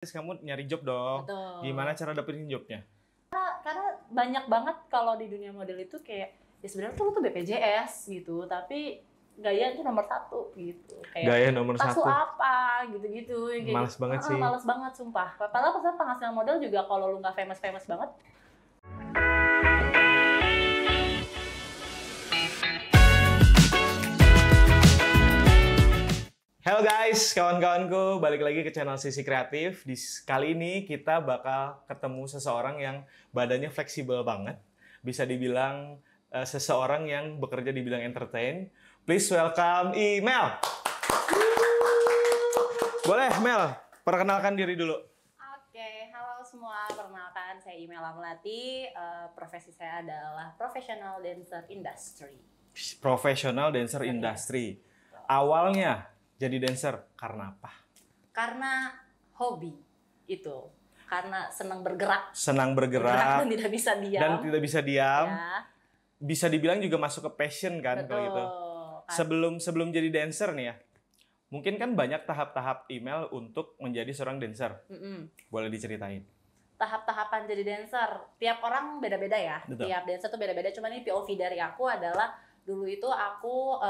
Kamu nyari job dong. Betul. Gimana cara dapetin jobnya? Karena banyak banget kalau di dunia model itu kayak ya sebenarnya tuh lu tuh BPJS gitu, tapi gaya itu nomor satu gitu. Kayak Gaya nomor tas lu satu. apa gitu-gitu. Kayak Males banget sih. Males banget sumpah. Padahal penghasilan model juga kalau lu nggak famous banget. Halo guys, kawan-kawanku, balik lagi ke channel Sisi Kreatif. Kali ini kita bakal ketemu seseorang yang badannya fleksibel banget. Bisa dibilang seseorang yang bekerja di bidang entertain. Please welcome Imel. Boleh, Mel, perkenalkan diri dulu. Oke, halo semua. Perkenalkan, saya Imela Melati. Profesi saya adalah Professional Dancer Industry. Professional Dancer Industry. Awalnya jadi dancer karena apa? Karena hobi itu. Karena senang bergerak. Senang bergerak. Dan tidak bisa diam. Dan tidak bisa diam. Ya. Bisa dibilang juga masuk ke passion kan. Betul. Kalau gitu. Sebelum jadi dancer nih ya. Mungkin kan banyak tahap-tahap email untuk menjadi seorang dancer. Boleh diceritain? Tahap-tahapan jadi dancer. Tiap orang beda-beda ya. Betul. Tiap dancer tuh beda-beda. Cuman ini POV dari aku adalah dulu itu aku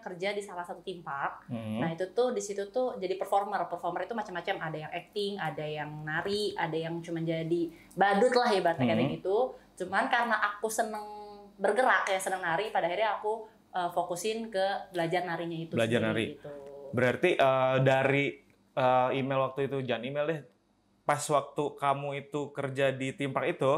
kerja di salah satu theme park. Nah itu tuh di situ tuh jadi performer. Performer itu macam-macam. Ada yang acting, ada yang nari, ada yang cuma jadi badut lah ibaratnya kayak gitu. Cuman karena aku seneng bergerak ya, seneng nari, pada akhirnya aku fokusin ke belajar narinya itu. Belajar sendiri, nari. gitu. Berarti dari email waktu itu, jangan email deh. Pas waktu kamu itu kerja di theme park itu,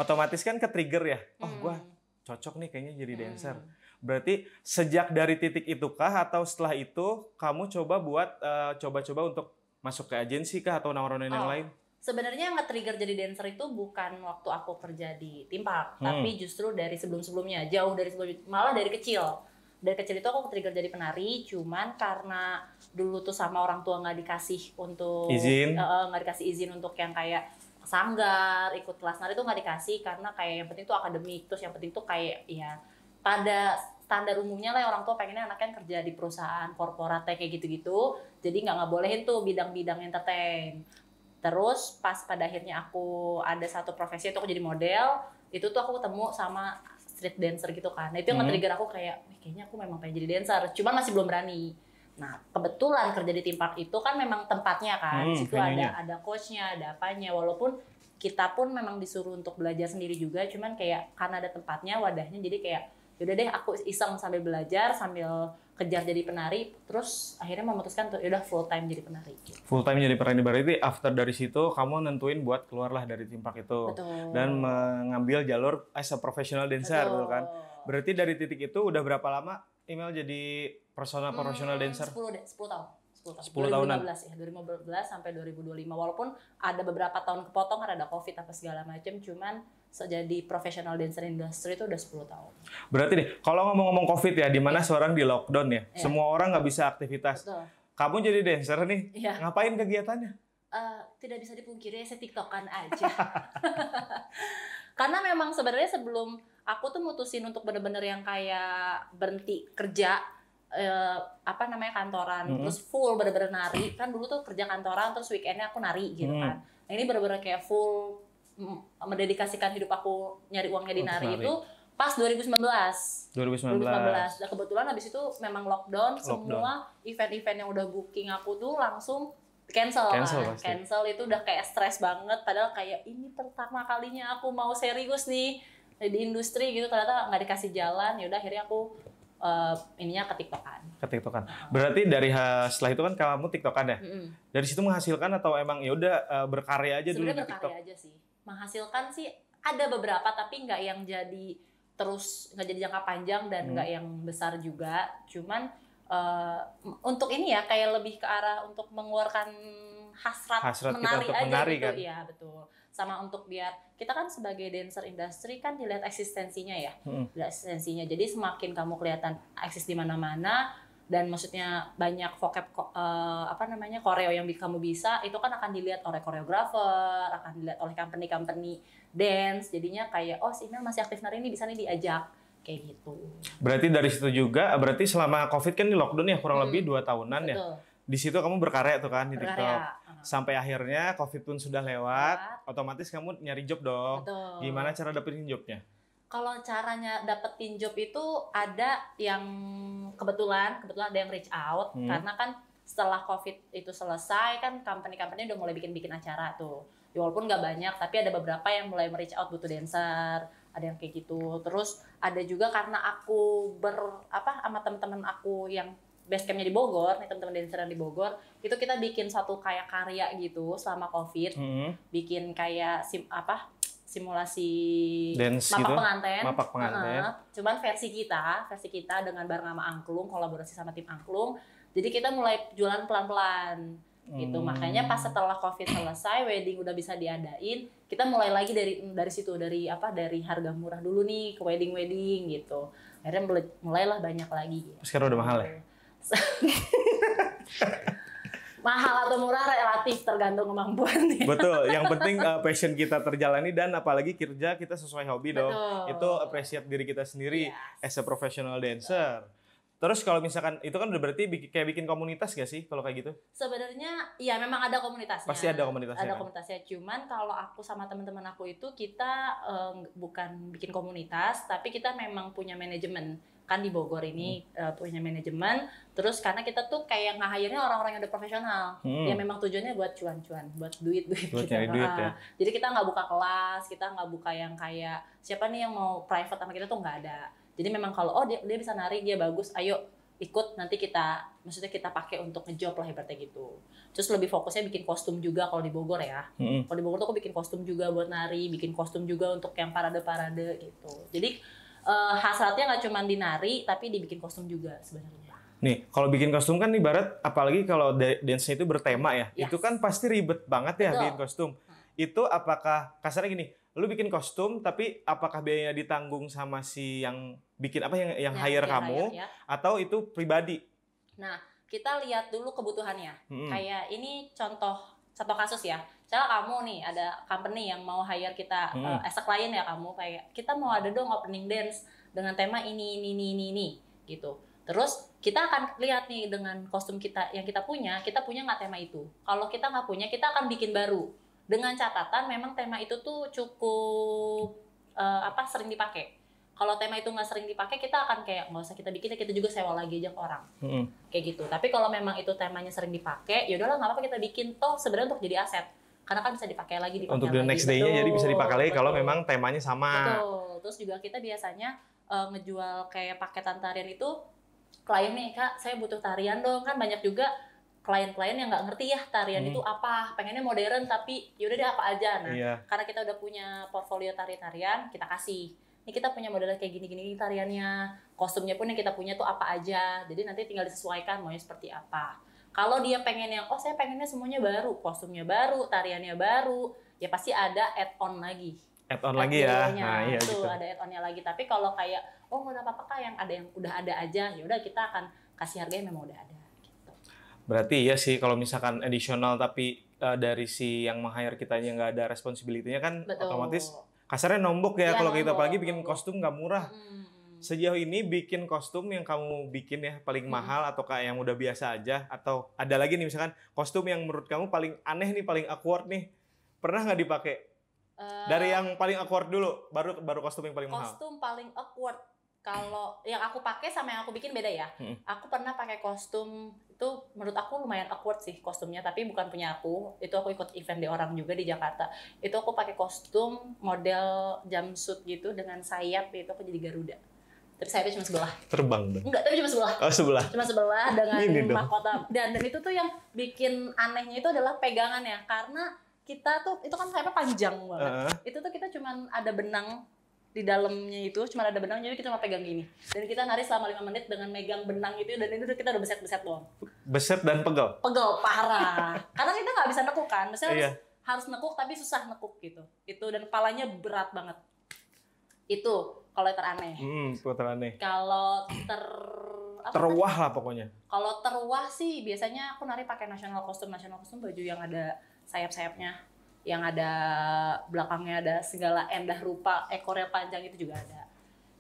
otomatis kan ke-trigger ya. Oh gua cocok nih kayaknya jadi dancer. Berarti sejak dari titik itu kah atau setelah itu kamu coba buat coba-coba untuk masuk ke agensi kah atau nawarin yang lain? Sebenarnya yang nge-trigger jadi dancer itu bukan waktu aku kerja di theme park, tapi justru dari sebelum-sebelumnya, jauh dari sebelum, malah dari kecil. Dari kecil itu aku trigger jadi penari, cuman karena dulu tuh sama orang tua nggak dikasih untuk izin, nggak dikasih izin untuk yang kayak sanggar, ikut kelas nari tuh nggak dikasih karena kayak yang penting tuh akademik, terus yang penting tuh kayak ya pada standar umumnya lah orang tua pengennya anaknya kerja di perusahaan korporat kayak gitu-gitu, jadi nggak bolehin tuh bidang-bidang entertain. Terus pas pada akhirnya aku ada satu profesi itu aku jadi model, itu tuh aku ketemu sama street dancer gitu kan. Nah itu yang nge-trigger aku kayak, kayaknya aku memang pengen jadi dancer, cuman masih belum berani. Nah kebetulan kerja di theme park itu kan memang tempatnya kan, situ ada coachnya, ada apanya. Walaupun kita pun memang disuruh untuk belajar sendiri juga, cuman kayak karena ada tempatnya, wadahnya, jadi kayak yaudah deh aku iseng sambil belajar, sambil kejar jadi penari, terus akhirnya memutuskan tuh yaudah full time jadi penari. Full time jadi penari, berarti after dari situ kamu nentuin buat keluarlah dari theme park itu. Betul. Dan mengambil jalur as a professional dancer. Betul kan? Berarti dari titik itu udah berapa lama email jadi professional dancer? 10 tahun. 10 tahunan. 2015 ya, 2015 sampai 2025. Walaupun ada beberapa tahun kepotong karena ada Covid apa segala macam, cuman jadi professional dancer industry itu udah 10 tahun. Berarti nih, kalau ngomong-ngomong Covid ya, di mana seorang di lockdown ya, semua orang nggak bisa aktivitas. Betul. Kamu jadi dancer nih, ngapain kegiatannya? Tidak bisa dipungkiri, saya tiktokan aja. Karena memang sebenarnya sebelum aku tuh mutusin untuk bener-bener yang kayak berhenti kerja, kantoran, terus full bener-bener nari. Kan dulu tuh kerja kantoran, terus weekendnya aku nari gitu kan. Nah ini bener-bener kayak full mendedikasikan hidup aku nyari uangnya di nari itu pas 2019. Nah, kebetulan habis itu memang lockdown. Semua event-event yang udah booking aku tuh langsung cancel itu udah kayak stres banget, padahal kayak ini pertama kalinya aku mau serius nih di industri gitu, ternyata nggak dikasih jalan. Ya udah akhirnya aku ketiktokan. Berarti dari setelah itu kan kamu tiktokan ya? Dari situ menghasilkan atau emang ya udah berkarya aja dulu di TikTok? Sebenarnya berkarya aja sih. Menghasilkan sih ada beberapa, tapi nggak yang jadi nggak jadi jangka panjang dan nggak yang besar juga. Cuman untuk ini ya kayak lebih ke arah untuk mengeluarkan hasrat menari kita aja menari, gitu kan? Ya betul. Sama untuk biar kita kan sebagai dancer industry kan dilihat eksistensinya ya, dilihat eksistensinya. Jadi semakin kamu kelihatan eksis di mana-mana dan maksudnya banyak vocab koreo yang kamu bisa, itu kan akan dilihat oleh koreografer, akan dilihat oleh company dance. Jadinya kayak si Imel masih aktif nari ini, bisa nih diajak kayak gitu. Berarti dari situ juga, berarti selama Covid kan di lockdown ya kurang lebih 2 tahunan. Betul. Ya. Di situ kamu berkarya tuh kan di TikTok. Sampai akhirnya COVID pun sudah lewat, otomatis kamu nyari job dong. Betul. Gimana cara dapetin jobnya? Kalau caranya dapetin job itu ada yang kebetulan ada yang reach out karena kan setelah COVID itu selesai kan company-company udah mulai bikin acara tuh. Ya walaupun nggak banyak, tapi ada beberapa yang mulai reach out butuh dancer, ada yang kayak gitu. Terus ada juga karena aku sama teman-teman aku yang base campnya di Bogor, nih teman-teman dancer di Bogor, itu kita bikin satu kayak karya gitu selama COVID, bikin kayak simulasi dance mapak gitu? pengantin. Mapak pengantin. Cuman versi kita dengan bareng sama Angklung, kolaborasi sama tim Angklung. Jadi kita mulai jualan pelan-pelan gitu. Makanya pas setelah COVID selesai, wedding udah bisa diadain, kita mulai lagi dari situ, dari harga murah dulu nih ke wedding gitu. Akhirnya mulailah banyak lagi. Gitu. Sekarang udah mahal ya? Mahal atau murah relatif tergantung kemampuan. Betul, yang penting passion kita terjalani dan apalagi kerja kita sesuai hobi dong. Itu appreciate diri kita sendiri as a professional dancer. Terus kalau misalkan itu kan udah berarti kayak bikin komunitas gak sih kalau kayak gitu? Sebenarnya ya memang ada komunitasnya. Pasti ada komunitasnya. Ada komunitasnya. Cuman kalau aku sama teman-teman aku itu kita bukan bikin komunitas, tapi kita memang punya manajemen. Kan di Bogor ini punya manajemen. Terus karena kita tuh kayak nge-hire-nya orang-orang yang udah profesional. Ya memang tujuannya buat cuan-cuan, buat duit buat gitu. Nyari duit ya. Jadi kita nggak buka kelas, kita nggak buka yang kayak siapa nih yang mau private sama kita tuh nggak ada. Jadi memang kalau dia bisa nari, dia bagus, ayo ikut nanti maksudnya kita pakai untuk ngejob lah ibaratnya gitu. Terus lebih fokusnya bikin kostum juga kalau di Bogor ya. Kalau di Bogor tuh aku bikin kostum juga buat nari, bikin kostum juga untuk yang parade-parade gitu. Jadi hasratnya nggak cuma di nari, tapi dibikin kostum juga sebenarnya. Nih, kalau bikin kostum kan ibarat, apalagi kalau dance-nya itu bertema ya, itu kan pasti ribet banget ya bikin kostum. Itu apakah, kasarnya gini, lu bikin kostum, tapi apakah biayanya ditanggung sama si yang bikin yang hire kamu, atau itu pribadi? Nah, kita lihat dulu kebutuhannya. Kayak ini satu kasus ya. Misalnya kamu nih ada company yang mau hire kita as a client ya kamu, kayak kita mau ada dong opening dance dengan tema ini gitu. Terus kita akan lihat nih dengan kostum kita yang kita punya nggak tema itu. Kalau kita nggak punya, kita akan bikin baru. Dengan catatan memang tema itu tuh cukup sering dipakai. Kalau tema itu nggak sering dipakai, kita akan kayak nggak usah kita bikin, kita juga sewa lagi aja ke orang. Kayak gitu. Tapi kalau memang itu temanya sering dipakai, ya udahlah nggak apa-apa kita bikin, toh sebenarnya untuk jadi aset. Karena kan bisa dipakai lagi untuk the next day-nya, jadi bisa dipakai lagi kalau memang temanya sama. Betul. Terus juga kita biasanya ngejual kayak paketan tarian itu, klien nih, Kak, saya butuh tarian dong. Kan banyak juga klien-klien yang nggak ngerti ya tarian itu apa, pengennya modern tapi yaudah deh apa aja. Nah, karena kita udah punya portfolio tarian, kita kasih. Ini kita punya model kayak gini-gini tariannya, kostumnya pun yang kita punya tuh apa aja. Jadi nanti tinggal disesuaikan maunya seperti apa. Kalau dia pengen yang, saya pengennya semuanya baru, kostumnya baru, tariannya baru, ya pasti ada add-on lagi. Add-on lagi ya. Nah, iya gitu. Ada add-onnya lagi. Tapi kalau kayak, nggak apa-apa Kak, yang ada yang udah ada aja, ya udah kita akan kasih harganya memang udah ada. Berarti ya sih kalau misalkan additional tapi dari si yang meng-hire kitanya nggak ada responsibility-nya kan otomatis kasarnya nombok ya kalau kita apalagi bikin kostum nggak murah. Sejauh ini bikin kostum yang kamu bikin ya paling mahal atau kayak yang udah biasa aja atau ada lagi nih misalkan kostum yang menurut kamu paling aneh nih, paling awkward nih, pernah nggak dipakai? Dari yang paling awkward dulu, baru kostum yang paling mahal. Kostum paling awkward. Kalau yang aku pakai sama yang aku bikin beda ya. Aku pernah pakai kostum itu menurut aku lumayan awkward sih kostumnya, tapi bukan punya aku. Itu aku ikut event di orang juga di Jakarta. Itu aku pakai kostum model jumpsuit gitu dengan sayap, itu aku jadi Garuda. Tapi sayapnya cuma sebelah. Terbang dong? Enggak, tapi cuma sebelah. Oh, sebelah. Cuma sebelah dengan mahkota. Dan itu tuh yang bikin anehnya itu adalah pegangannya, karena kita tuh itu kan sayapnya panjang banget. Itu tuh kita cuma ada benang di dalamnya, itu cuma ada benang, jadi kita cuma pegang gini. Dan kita nari selama 5 menit dengan megang benang itu, dan itu kita udah beset-beset doang. Beset dan pegel? Pegel, parah. Karena kita nggak bisa nekuk kan, misalnya harus nekuk tapi susah nekuk gitu. Itu, dan kepalanya berat banget. Itu kalau teraneh. Teraneh. Kalau terwah lah pokoknya. Kalau terwah sih biasanya aku nari pakai national costume baju yang ada sayap-sayapnya, yang ada belakangnya ada segala endah rupa, ekornya panjang, itu juga ada.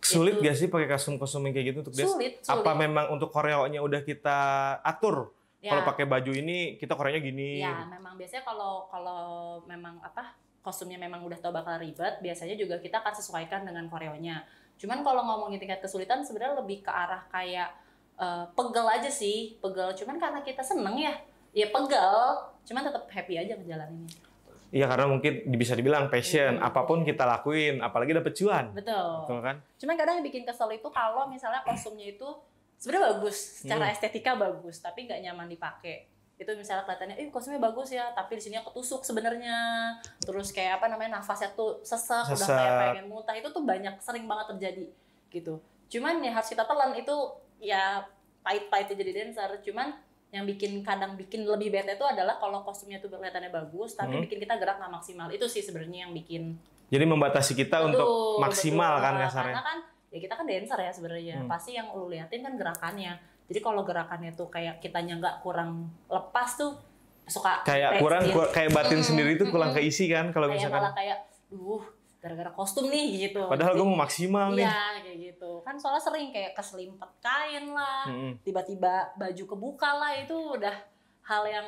Sulit gak sih pakai kostum-kostum yang kayak gitu untuk dance? Sulit. Apa memang untuk koreonya udah kita atur Ya. Kalau pakai baju ini kita koreanya gini. Ya, memang biasanya kalau memang kostumnya memang udah tau bakal ribet, biasanya juga kita akan sesuaikan dengan koreonya. Cuman kalau ngomongin tingkat kesulitan sebenarnya lebih ke arah kayak pegel aja sih, pegel. Cuman karena kita seneng ya pegel, cuman tetap happy aja ngejalaninnya. Iya, karena mungkin bisa dibilang passion, apapun kita lakuin, apalagi dapet cuan. Betul. Betul kan? Cuman kadang yang bikin kesel itu kalau misalnya kostumnya itu sebenarnya bagus, secara estetika bagus, tapi nggak nyaman dipakai. Itu misalnya kelihatannya, kostumnya bagus ya, tapi di sini ketusuk sebenarnya. Terus kayak nafasnya tuh sesek, udah kayak pengen muntah. Itu tuh sering banget terjadi gitu. Cuman ya harus kita telan, itu ya pahit-pahitnya jadi dancer. Cuman yang kadang bikin lebih bete itu adalah kalau kostumnya tuh kelihatannya bagus, tapi bikin kita gerak nggak maksimal. Itu sih sebenarnya yang bikin. Jadi membatasi kita untuk maksimal kan kasarnya. Karena kan ya kita kan dancer ya sebenarnya, pasti yang lu liatin kan gerakannya. Jadi kalau gerakannya tuh kayak kitanya nggak kurang lepas tuh suka kayak kayak batin sendiri tuh kurang keisi kan kalau misalkan malah kayak gara-gara kostum nih gitu. Padahal gue mau maksimal nih. Iya kayak gitu. Kan soalnya sering kayak keselimpet kain lah, tiba-tiba baju kebuka lah, itu udah hal yang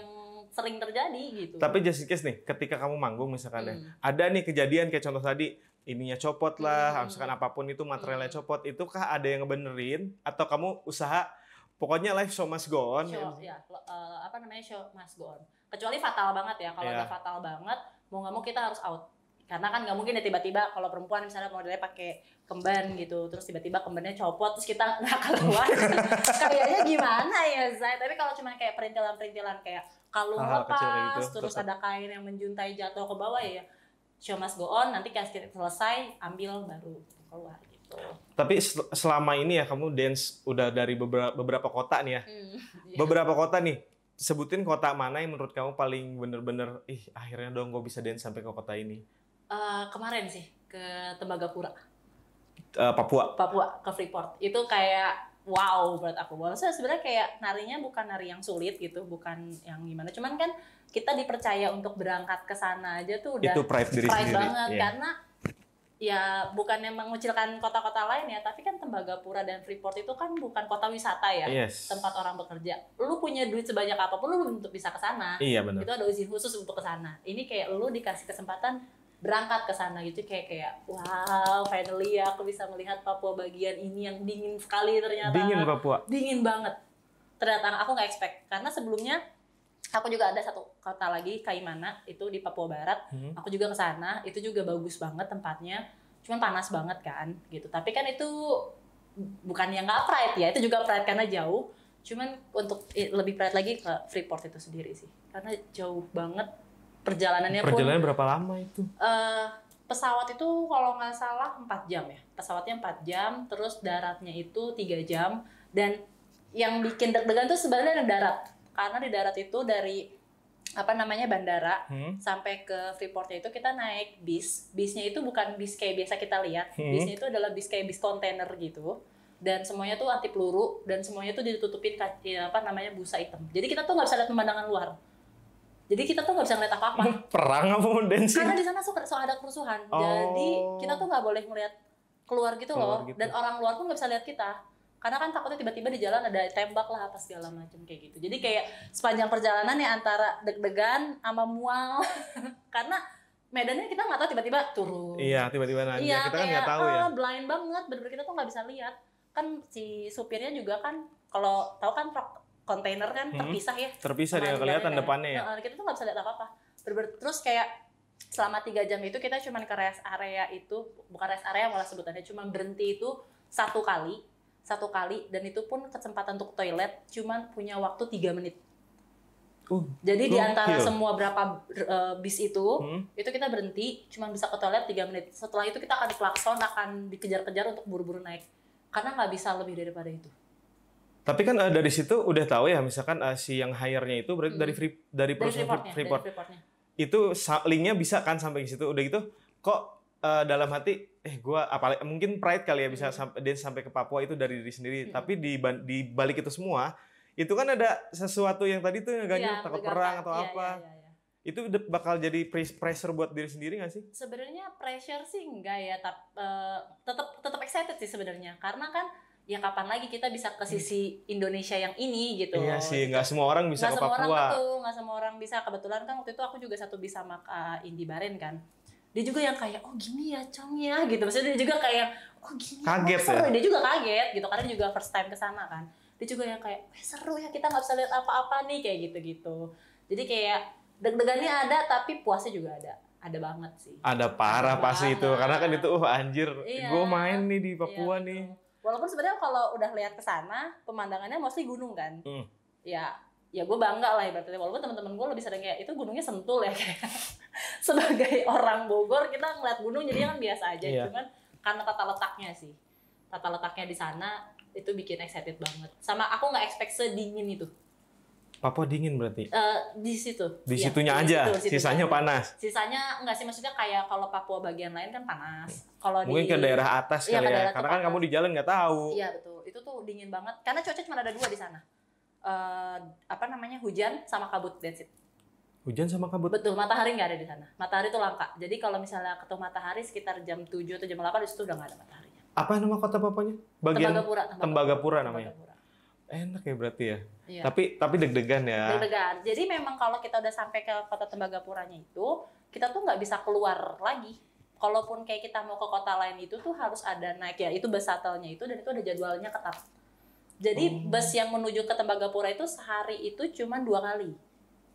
sering terjadi gitu. Tapi just in case nih, ketika kamu manggung misalkan ada nih kejadian kayak contoh tadi, ininya copot lah, misalkan apapun itu materialnya copot, itukah ada yang ngebenerin atau kamu usaha pokoknya live show must go on? Show must go on. Kecuali fatal banget ya, kalau udah fatal banget, mau nggak mau kita harus out. Karena kan nggak mungkin ya tiba-tiba kalau perempuan misalnya modelnya pakai kemban gitu, terus tiba-tiba kembannya copot, terus kita nggak keluar. Kayaknya gimana ya, Zai? Tapi kalau cuma kayak perintilan-perintilan kayak kalung lepas, gitu, terus ada kain yang menjuntai jatuh ke bawah ya, show must go on, nanti kita selesai, ambil baru keluar gitu. Tapi selama ini ya kamu dance udah dari beberapa kota nih ya. Beberapa kota nih, sebutin kota mana yang menurut kamu paling bener-bener, akhirnya dong gue bisa dance sampai ke kota ini. Kemarin sih, ke Tembagapura. Papua, ke Freeport. Itu kayak wow buat aku. Maksudnya sebenarnya kayak narinya bukan nari yang sulit gitu, bukan yang gimana. Cuman kan kita dipercaya untuk berangkat ke sana aja tuh udah itu pride diri sendiri banget. Karena ya bukannya mengucilkan kota-kota lain ya, tapi kan Tembagapura dan Freeport itu kan bukan kota wisata ya, tempat orang bekerja. Lu punya duit sebanyak apapun lu untuk bisa ke sana. Iya benar. Itu ada izin khusus untuk ke sana. Ini kayak lu dikasih kesempatan berangkat ke sana gitu, kayak wow, finally aku bisa melihat Papua bagian ini yang dingin sekali ternyata. Dingin Papua. Dingin banget. Ternyata aku nggak expect, karena sebelumnya aku juga ada satu kota lagi, Kaimana, itu di Papua Barat. Aku juga ke sana, itu juga bagus banget tempatnya. Cuman panas banget kan gitu. Tapi kan itu bukan yang nggak pride ya, itu juga pride karena jauh. Cuman untuk lebih pride lagi ke Freeport itu sendiri sih. Karena jauh banget. Perjalanannya berapa lama itu? Pesawat itu kalau nggak salah 4 jam ya. Pesawatnya 4 jam, terus daratnya itu 3 jam. Dan yang bikin deg-degan tuh sebenarnya darat. Karena di darat itu dari bandara sampai ke Freeportnya itu kita naik bis. Bisnya itu bukan bis kayak biasa kita lihat. Bisnya itu adalah bis kayak bis kontainer gitu. Dan semuanya tuh anti peluru, dan semuanya tuh ditutupin busa hitam. Jadi kita tuh nggak bisa lihat pemandangan luar. Jadi kita tuh nggak bisa ngeliat apa-apa. Perang apa mau dancing? Karena di sana suka ada kerusuhan. Jadi kita tuh nggak boleh ngeliat keluar gitu loh. Dan orang luar pun nggak bisa lihat kita. Karena kan takutnya tiba-tiba di jalan ada tembak lah apa segala macam kayak gitu. Jadi kayak sepanjang perjalanan ya antara deg-degan sama mual. Karena medannya kita nggak tahu, tiba-tiba turun. Iya, tiba-tiba nanjak. Iya, kita kan nggak tahu ya. Blind banget, bener-bener kita tuh nggak bisa lihat. Kan si supirnya juga kan, kalau tahu kan truk kontainer kan terpisah ya. Terpisah, dia kelihatan depannya ya. Kita tuh nggak bisa lihat apa-apa. Terus kayak selama 3 jam itu kita cuma ke rest area itu, bukan rest area malah sebutannya, cuma berhenti itu satu kali, dan itu pun kesempatan untuk toilet cuma punya waktu 3 menit. Jadi di antara semua berapa bis itu kita berhenti, cuma bisa ke toilet 3 menit. Setelah itu kita akan diklakson, akan dikejar-kejar untuk buru-buru naik. Karena nggak bisa lebih daripada itu. Tapi kan dari situ udah tahu ya, misalkan si yang hire-nya itu berarti dari perusahaan Freeport. Itu linknya bisa kan sampai ke situ. Udah gitu kok dalam hati gua apalagi mungkin pride kali ya bisa sampai ke Papua itu dari diri sendiri. Tapi di balik itu semua itu kan ada sesuatu yang tadi tuh agaknya takut perang atau apa. Itu bakal jadi pressure buat diri sendiri nggak sih? Sebenarnya pressure sih enggak ya, tetap excited sih sebenarnya. Karena kan ya kapan lagi kita bisa ke sisi Indonesia yang ini gitu. Iya sih, nggak semua orang bisa Nggak ke semua Papua. orang betul, nggak semua orang bisa. Kebetulan kan waktu itu aku juga satu bis sama Kak Indi Baren kan. Dia juga yang kayak, oh gini ya Cong ya gitu. Maksudnya dia juga kayak, oh gini Kaget seru. ya? Dia juga kaget gitu, karena dia juga first time kesana kan. Dia juga yang kayak, seru ya kita nggak bisa lihat apa-apa nih, kayak gitu-gitu. Jadi kayak deg-degannya ada, tapi puasnya juga ada. Ada banget sih. Ada parah Ada pasti itu, banget. karena kan itu anjir, Iya. gue main nih di Papua Iya, nih. betul. Walaupun sebenarnya kalau udah lihat ke sana, pemandangannya mostly gunung kan. Ya gue bangga lah ibaratnya. Walaupun teman-teman gue lebih sering kayak itu gunungnya Sentul ya kayak. Sebagai orang Bogor kita ngeliat gunung jadi kan biasa aja. Iya. Cuman karena tata letaknya sih. Tata letaknya di sana itu bikin excited banget. Sama aku nggak expect sedingin itu. Papua dingin berarti? Di situ. Di Iya, situnya di aja, situnya sisanya aja. panas. Sisanya enggak sih, maksudnya kayak kalau Papua bagian lain kan panas. Kalau Mungkin ke daerah atas Iya, kali ke ya, daerah karena tuh kan panas. kamu di jalan nggak tahu. Iya betul, itu tuh dingin banget. Karena cuaca cuma ada 2 di sana. Apa namanya, hujan sama kabut, that's it. Hujan sama kabut. Betul, matahari nggak ada di sana. Matahari tuh langka. Jadi kalau misalnya ketemu matahari sekitar jam 7 atau jam 8 di situ udah nggak ada mataharinya. Apa nama kota Papuanya? Bagian Tembagapura namanya. Tembagapura. Enak ya berarti ya. Iya. Tapi deg-degan ya. Deg-degan. Jadi memang kalau kita udah sampai ke kota Tembagapuranya itu, kita tuh nggak bisa keluar lagi. Kalaupun kayak kita mau ke kota lain itu tuh harus ada naik ya, itu bus shuttle-nya itu, dan itu ada jadwalnya ketat. Jadi bus yang menuju ke Tembagapura itu sehari itu cuma 2 kali.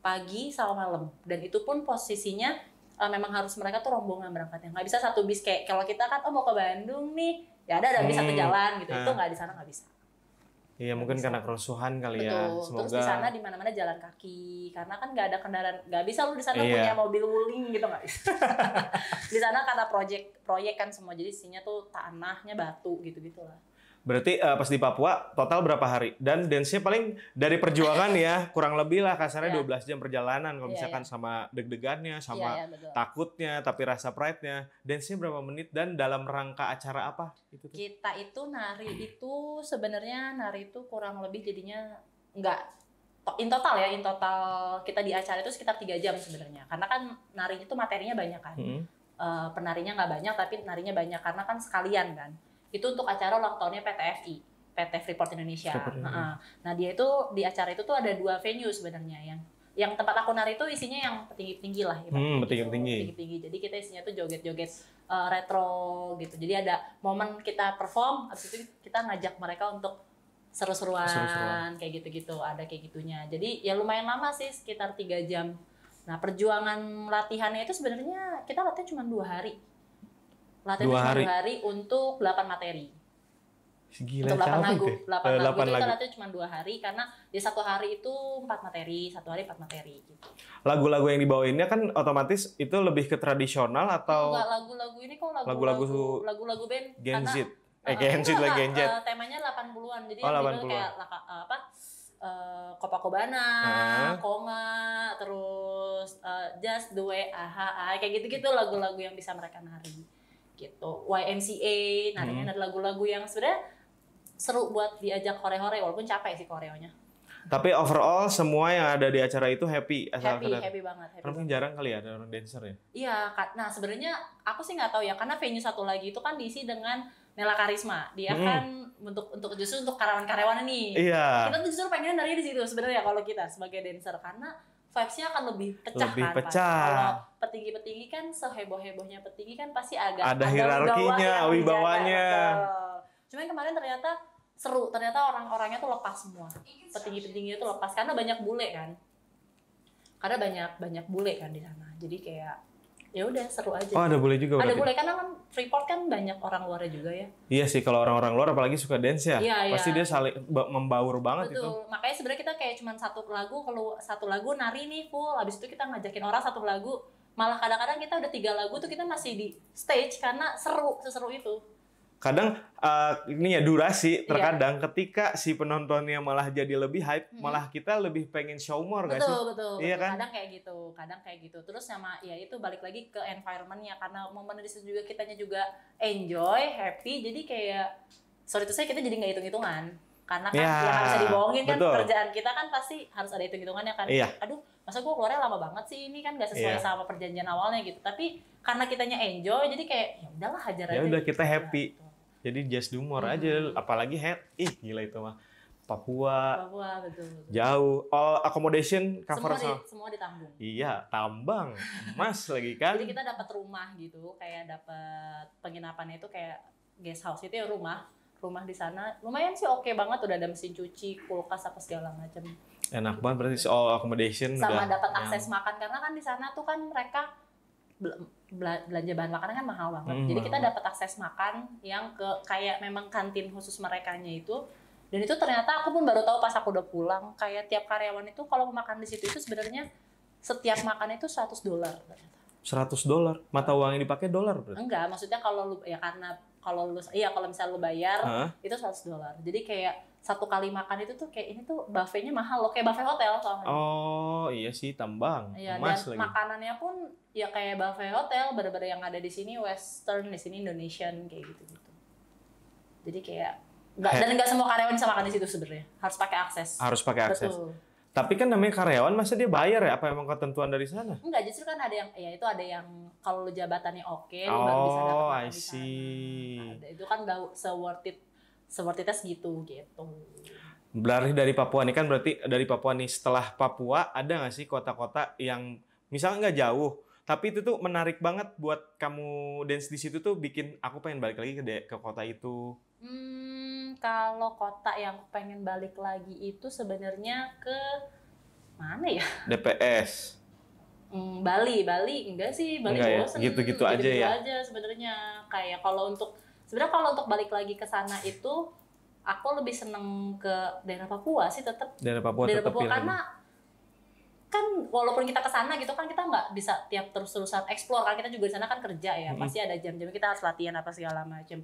Pagi sama malam. Dan itu pun posisinya memang harus mereka tuh rombongan berangkatnya. Nggak bisa satu bis kayak kalau kita kan mau ke Bandung nih, ya ada bis satu jalan gitu. Itu nggak, di sana nggak bisa. Iya mungkin karena kerusuhan kali ya. Betul. Semoga. Terus di sana di mana-mana jalan kaki, karena kan nggak ada kendaraan, nggak bisa lu di sana Iya. punya mobil wuling gitu, nggak bisa. Di sana karena proyek kan semua, jadi isinya tuh tanahnya batu gitu-gitulah. Berarti pas di Papua total berapa hari? Dan dance-nya paling dari perjuangan ya kurang lebih lah kasarnya Iya. 12 jam perjalanan kalau Iya, misalkan sama deg-degannya, sama Iya, betul. takutnya, tapi rasa pride-nya. Dance-nya berapa menit dan dalam rangka acara apa? Itu tuh. Kita itu nari itu sebenarnya nari itu kurang lebih jadinya nggak in total kita di acara itu sekitar 3 jam sebenarnya, karena kan nari itu materinya banyak kan. Penarinya nggak banyak tapi narinya banyak karena kan sekalian kan. Itu untuk acara ulang tahunnya PT Freeport Indonesia. Nah dia itu di acara itu tuh ada 2 venue sebenarnya, yang tempat aku nari itu isinya yang petinggi-petinggi lah. Petinggi-tinggi. Jadi kita isinya tuh joget-joget retro gitu. Jadi ada momen kita perform, habis itu kita ngajak mereka untuk seru-seruan kayak gitu-gitu. Ada kayak gitunya. Jadi ya lumayan lama sih, sekitar 3 jam. Nah perjuangan latihannya itu sebenarnya kita latihan cuma 2 hari. Latihan 2 hari untuk 8 materi. Gila, untuk 8 lagu. deh. 8 lagu itu lagu. kita latihan cuma 2 hari, karena di 1 hari itu 4 materi, 1 hari 4 materi gitu. Lagu-lagu yang dibawainnya kan otomatis itu lebih ke tradisional atau enggak, lagu-lagu ini kok lagu-lagu band Gen Z. Gen Z. Gen Z. Temanya 80-an. Jadi 80-an. kayak Copacabana, Konga, terus Just the Way, kayak gitu-gitu lagu-lagu yang bisa mereka nari. Gitu. YMCA, narinya ada lagu-lagu yang sebenarnya seru buat diajak hore-hore, walaupun capek sih koreonya. Tapi overall semua yang ada di acara itu happy Happy banget. Karena jarang kali ya ada orang dancer ya. Iya, nah sebenarnya aku sih nggak tahu ya, karena venue satu lagi itu kan diisi dengan Nela Karisma. Dia kan justru untuk karyawan-karyawan nih. Iya. Kita tuh justru pengen nari di situ sebenarnya kalau kita sebagai dancer, karena vibes-nya akan lebih pecah kan. Kalau petinggi-petinggi kan seheboh-hebohnya petinggi kan pasti ada hierarkinya, wibawanya. Cuman kemarin ternyata seru, ternyata orang-orangnya tuh lepas semua. Petinggi-petingginya tuh lepas karena banyak bule kan. Karena banyak bule kan di sana. Jadi kayak ya udah seru aja. Oh, ada bule juga berarti. Ada bule, karena kan Freeport kan banah orang luarnya juga ya. Iya sih, kalau orang-orang luar apalagi suka dance ya. Iya, pasti dia saling membaur banget. Betul. Itu. Makanya sebenarnya kita kayak cuma kalau satu lagu nari nih full, habis itu kita ngajakin orang satu lagu. Malah kadang-kadang kita udah 3 lagu tuh kita masih di stage karena seseru itu. Kadang ini ya durasi, terkadang ketika si penontonnya malah jadi lebih hype, malah kita lebih pengen show more gak sih? Betul. Iya kan? Kadang kayak gitu. Terus sama ya itu balik lagi ke environment-nya, karena momen di situ juga kitanya juga enjoy, happy. Jadi kayak sorry itu kita jadi nggak hitung-hitungan. Karena kan yang nggak bisa dibohongin kan, pekerjaan kita kan pasti harus ada hitung-hitungannya kan. Iya. Aduh, masa gue keluarnya lama banget sih, ini kan nggak sesuai sama perjanjian awalnya gitu. Tapi karena kitanya enjoy, jadi kayak ya udahlah hajar aja. Ya udah gitu. kita happy. Gitu. Jadi just do more aja, apalagi gila itu mah. Papua, betul. jauh, all accommodation cover semua ditanggung. Iya, tambang, emas lagi kan. Jadi kita dapat rumah gitu, kayak dapat penginapannya itu kayak guest house itu ya rumah di sana. Lumayan sih oke banget, udah ada mesin cuci, kulkas apa segala macam. Enak banget berarti all accommodation. Sama dapat akses makan karena kan di sana tuh kan mereka belanja bahan makanan kan mahal banget. Jadi kita dapat akses makan yang ke kayak memang kantin khusus merekanya itu. Dan itu ternyata aku pun baru tahu pas aku udah pulang, kayak tiap karyawan itu kalau makan di situ itu sebenarnya setiap makan itu $100 ternyata. $100? Mata uang yang dipakai dolar berarti? Enggak, maksudnya kalau lu ya karena kalau misalnya lu bayar itu $100. Jadi kayak satu kali makan itu tuh kayak ini tuh buffetnya mahal loh, kayak buffet hotel soalnya. Oh, iya sih, tambang. Iya, emas dan lagi. Makanannya pun ya kayak buffet hotel, bener-bener yang ada di sini Western, di sini Indonesian kayak gitu-gitu. Jadi kayak dan nggak semua karyawan bisa makan di situ sebenarnya. Harus pakai akses. Harus pakai akses. Betul. Tapi kan namanya karyawan, masa dia bayar ya? Apa emang ketentuan dari sana? Enggak, justru kan ada yang ada yang kalau lu jabatannya oke, lu baru bisa dapat makan di sana. Ada. Itu kan udah se-worth it segitu gitu. Berarti dari Papua nih kan berarti dari Papua nih, setelah Papua ada nggak sih kota-kota yang misalnya nggak jauh, tapi itu tuh menarik banget buat kamu dance di situ tuh bikin aku pengen balik lagi ke kota itu. Kalau kota yang pengen balik lagi itu sebenarnya ke mana ya? DPS. Bali enggak sih, Bali bosen. Ya? Gitu-gitu aja ya. Aja sebenarnya. Kayak kalau untuk balik lagi ke sana itu aku lebih seneng ke daerah Papua sih tetap. Daerah Papua karena kan walaupun kita ke sana gitu kan kita nggak bisa tiap terus-terusan explore, kan kita juga di sana kan kerja ya. Pasti ada jam-jam kita harus latihan apa segala macam.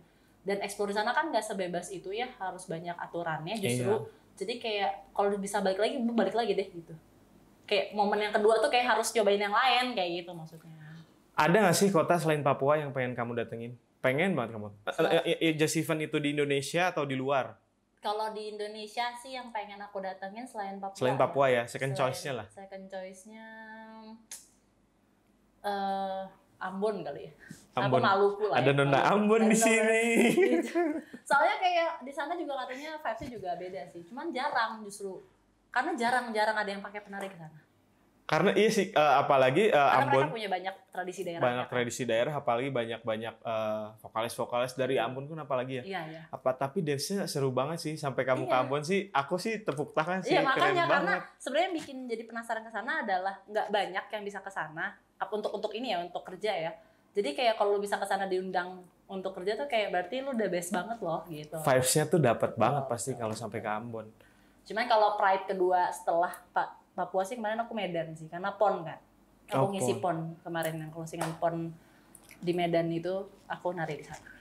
Dan eksplor di sana kan nggak sebebas itu ya, harus banyak aturannya justru. Jadi kayak kalau bisa balik lagi deh gitu. Kayak momen yang kedua tuh kayak harus cobain yang lain kayak gitu maksudnya. Ada nggak sih kota selain Papua yang pengen kamu datengin? Pengen banget kamu. Just event itu di Indonesia atau di luar? Kalau di Indonesia sih yang pengen aku datengin selain Papua. Selain Papua ya, second choice-nya lah. Second choice-nya Ambon kali ya. Ambon. Apa Maluku lah. Ada Nona Ambon di sini. Soalnya kayak di sana juga katanya vibes-nya juga beda sih. Cuman jarang justru. Karena jarang ada yang pakai penari ke sana. Karena iya sih, apalagi karena Ambon. Mereka punya banyak tradisi daerah. Banyak tradisi daerah, apalagi banyak vokalis dari Ambon kan apalagi ya. Iya. Tapi dance-nya seru banget sih. Sampai kamu ke Ambon sih, aku sih tepuk tangan sih. Iya, makanya keren karena banget. sebenarnya yang bikin jadi penasaran ke sana adalah nggak banyak yang bisa ke sana untuk ini ya, untuk kerja ya. Jadi kayak kalau lu bisa ke sana diundang untuk kerja tuh kayak berarti lu udah best banget loh gitu. Vibes-nya tuh dapat banget pasti kalau sampai ke Ambon. Cuman kalau pride kedua setelah Papua sih kemarin aku Medan sih, karena PON kan. Aku ngisi PON kemarin, yang closingan PON di Medan itu aku nari di sana.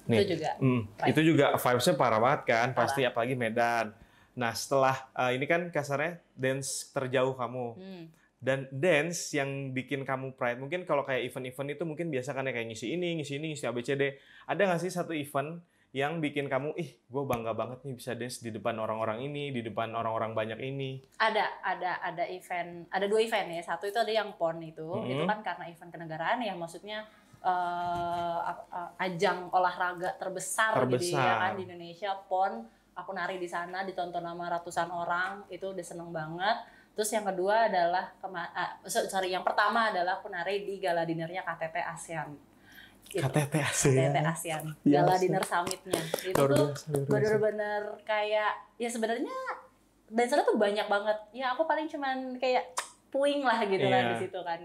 Nih, itu juga. Itu juga vibes-nya parah banget kan, pasti apalagi Medan. Nah setelah ini kan kasarnya dance terjauh kamu. Dan dance yang bikin kamu pride, mungkin kalau kayak event-event itu mungkin biasa kan ya kayak ngisi ABCD. Ada nggak sih satu event yang bikin kamu, gue bangga banget nih bisa dance di depan orang-orang ini, di depan orang-orang banyak ini? Ada event, ada 2 event ya. Satu itu ada yang PON itu kan karena event kenegaraan ya, maksudnya ajang olahraga terbesar gitu ya kan di Indonesia, PON. Aku nari di sana, ditonton sama ratusan orang, itu udah seneng banget. Terus yang kedua adalah yang pertama adalah aku nari di gala dinernya KTT ASEAN. Gitu. KTT ASEAN. Gala dinner summit-nya. Itu tuh bener-bener kayak ya sebenarnya dancer tuh banyak banget. Ya aku paling cuman kayak puing lah gitu lah di situ kan.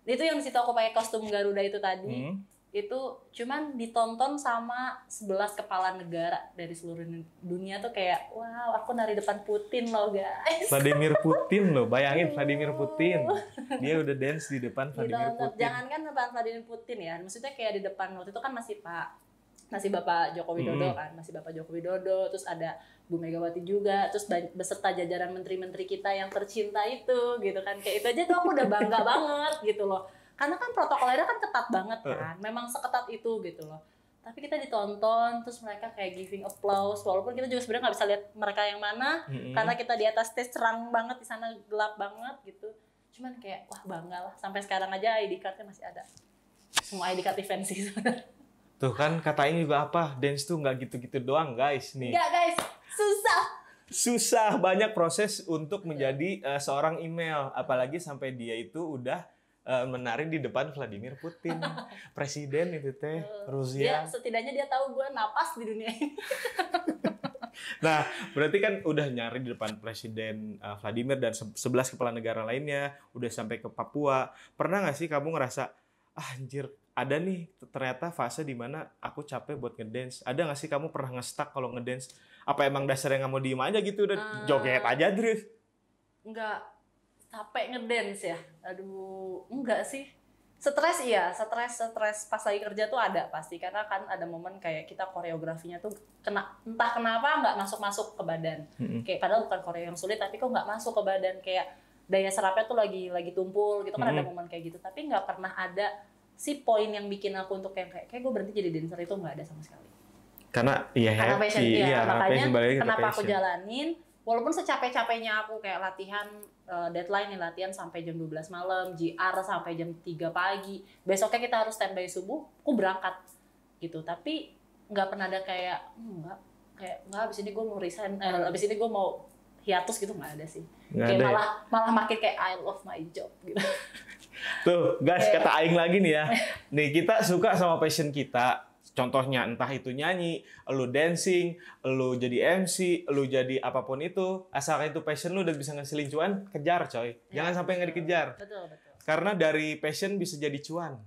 Itu yang di situ aku pakai kostum Garuda itu tadi. Itu cuman ditonton sama 11 kepala negara dari seluruh dunia tuh kayak wow, aku nari depan Putin loh guys. Vladimir Putin loh, bayangin Vladimir Putin. Dia udah dance di depan Vladimir Putin. Jangankan depan Vladimir Putin ya, maksudnya kayak di depan waktu itu kan masih Bapak Joko Widodo kan, masih Bapak Joko Widodo, terus ada Bu Megawati juga, terus beserta jajaran menteri-menteri kita yang tercinta itu gitu kan. Kayak itu aja tuh aku udah bangga banget gitu loh. Karena kan protokolnya kan ketat banget kan, memang seketat itu gitu loh. Tapi kita ditonton, terus mereka kayak giving applause, walaupun kita juga sebenarnya nggak bisa lihat mereka yang mana, karena kita di atas stage cerang banget, di sana gelap banget gitu. Cuman kayak wah bangga lah, sampai sekarang aja ID card-nya masih ada. Semua ID card event sih sebenarnya. Tuh kan kata Aing juga apa? Dance tuh nggak gitu-gitu doang, guys. Nih. Enggak guys, susah. Susah, banyak proses untuk menjadi seorang email. Apalagi sampai dia itu udah menari di depan Vladimir Putin. Presiden itu teh, Rusia. Setidaknya dia tahu gue napas di dunia ini. Nah, berarti kan udah nyari di depan Presiden Vladimir dan 11 kepala negara lainnya, udah sampai ke Papua. Pernah nggak sih kamu ngerasa, anjir, ada nih ternyata fase di mana aku capek buat ngedance. Ada nggak sih kamu pernah nge-stuck kalau ngedance? Apa emang dasarnya nggak mau diem aja gitu, udah joget aja terus? Enggak, capek ngedance ya? Aduh, enggak sih. Stres iya, stres pas lagi kerja tuh ada pasti, karena kan ada momen kayak kita koreografinya tuh entah kenapa nggak masuk ke badan. Kayak padahal bukan koreo yang sulit, tapi kok nggak masuk ke badan, kayak daya serapnya tuh lagi tumpul gitu kan, ada momen kayak gitu. Tapi nggak pernah ada si poin yang bikin aku untuk kayak gue berhenti jadi dancer, itu nggak ada sama sekali. Karena karena happy, passion, iya, makanya passion, kenapa aku jalanin. Walaupun secapek-capeknya aku kayak latihan, deadline nih latihan sampai jam 12 malam, GR sampai jam 3 pagi. Besoknya kita harus standby subuh, aku berangkat gitu. Tapi nggak pernah ada kayak nggak abis ini gue mau resign, abis ini gue mau hiatus gitu, nggak ada sih. Nggak kayak ada. malah makin kayak I love my job gitu. Tuh guys, kata Aing lagi nih ya. Nih kita suka sama passion kita. Contohnya entah itu nyanyi, lu dancing, lu jadi MC, lu jadi apapun itu, asalkan itu passion lu udah bisa ngesilin cuan, kejar coy. Jangan sampai nggak dikejar. Betul. Karena dari passion bisa jadi cuan.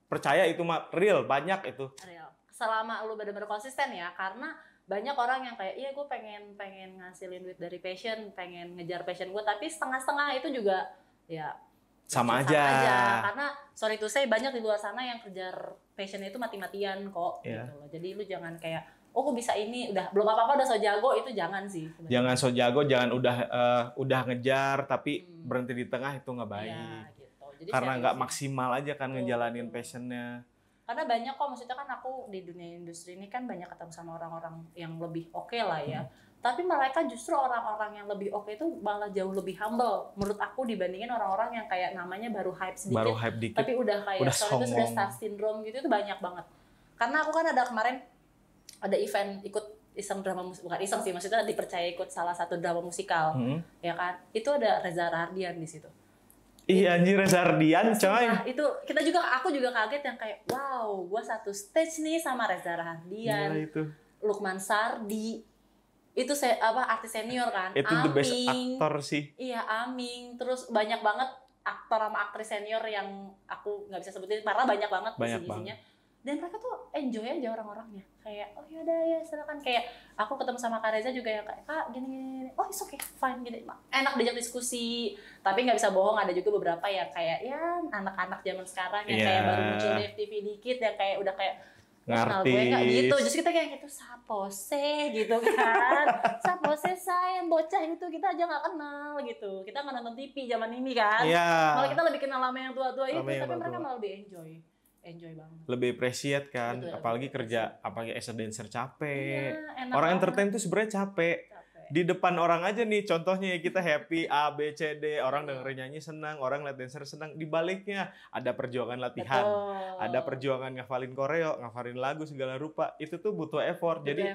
Percaya itu mah real, banyak itu. Real. Selama lu benar-benar konsisten ya, karena banyak orang yang kayak, iya gue pengen ngasilin duit dari passion, pengen ngejar passion gue, tapi setengah-setengah itu juga ya sama aja. Karena sorry to say, banyak di luar sana yang kejar passionnya itu mati-matian kok gitu loh. Jadi lu jangan kayak, oh gue bisa ini, udah belum apa-apa udah so jago, itu jangan sih sebenarnya. Jangan so jago, jangan udah ngejar tapi berhenti di tengah, itu nggak baik. Ya, gitu. Jadi karena nggak maksimal aja kan ngejalanin passionnya. Karena banyak kok, maksudnya kan aku di dunia industri ini kan banyak ketemu sama orang-orang yang lebih oke lah ya. Tapi mereka justru orang-orang yang lebih oke itu malah jauh lebih humble menurut aku dibandingin orang-orang yang kayak namanya baru hype sedikit. Tapi udah kayak soalnya itu sudah star syndrome gitu, itu banyak banget. Karena aku kan ada kemarin ada event ikut iseng drama musik, bukan iseng sih, maksudnya dipercaya ikut salah satu drama musikal, ya kan? Itu ada Reza Rahardian di situ. Iya anjir, Reza Rahardian coy. Nah, itu aku juga kaget yang kayak wow, gua satu stage nih sama Reza Rahardian, Lukman Sardi. Itu artis senior kan, itu the best aktor sih. Iya, Aming. Terus banyak banget aktor sama aktris senior yang aku nggak bisa sebutin karena banyak banget isinya. Dan mereka tuh enjoy aja orang-orangnya, kayak oh yaudah ya silakan. Kayak aku ketemu sama Kak Reza juga yang kayak, Kak gini, oh it's okay, fine gini, enak diajak diskusi. Tapi nggak bisa bohong, ada juga beberapa yang kayak ya anak-anak zaman sekarang yang kayak baru muncul di FTV dikit, yang kayak udah kayak kenal gue nggak gitu, justru kita kayak gitu sapose gitu kan, sapose saya bocah itu kita aja nggak kenal gitu, kita nggak nonton TV zaman ini kan, malah kita lebih kenal sama yang tua-tua itu, tapi mereka malah lebih enjoy banget, lebih appreciate kan. Betul, apalagi kerja, apalagi as a dancer capek, orang entertain tuh sebenarnya capek. Di depan orang aja nih, contohnya kita happy A B C D, orang dengerin nyanyi senang, orang liat dancer senang. Di baliknya ada perjuangan latihan, ada perjuangan ngafalin koreo, ngafalin lagu segala rupa. Itu tuh butuh effort. Jadi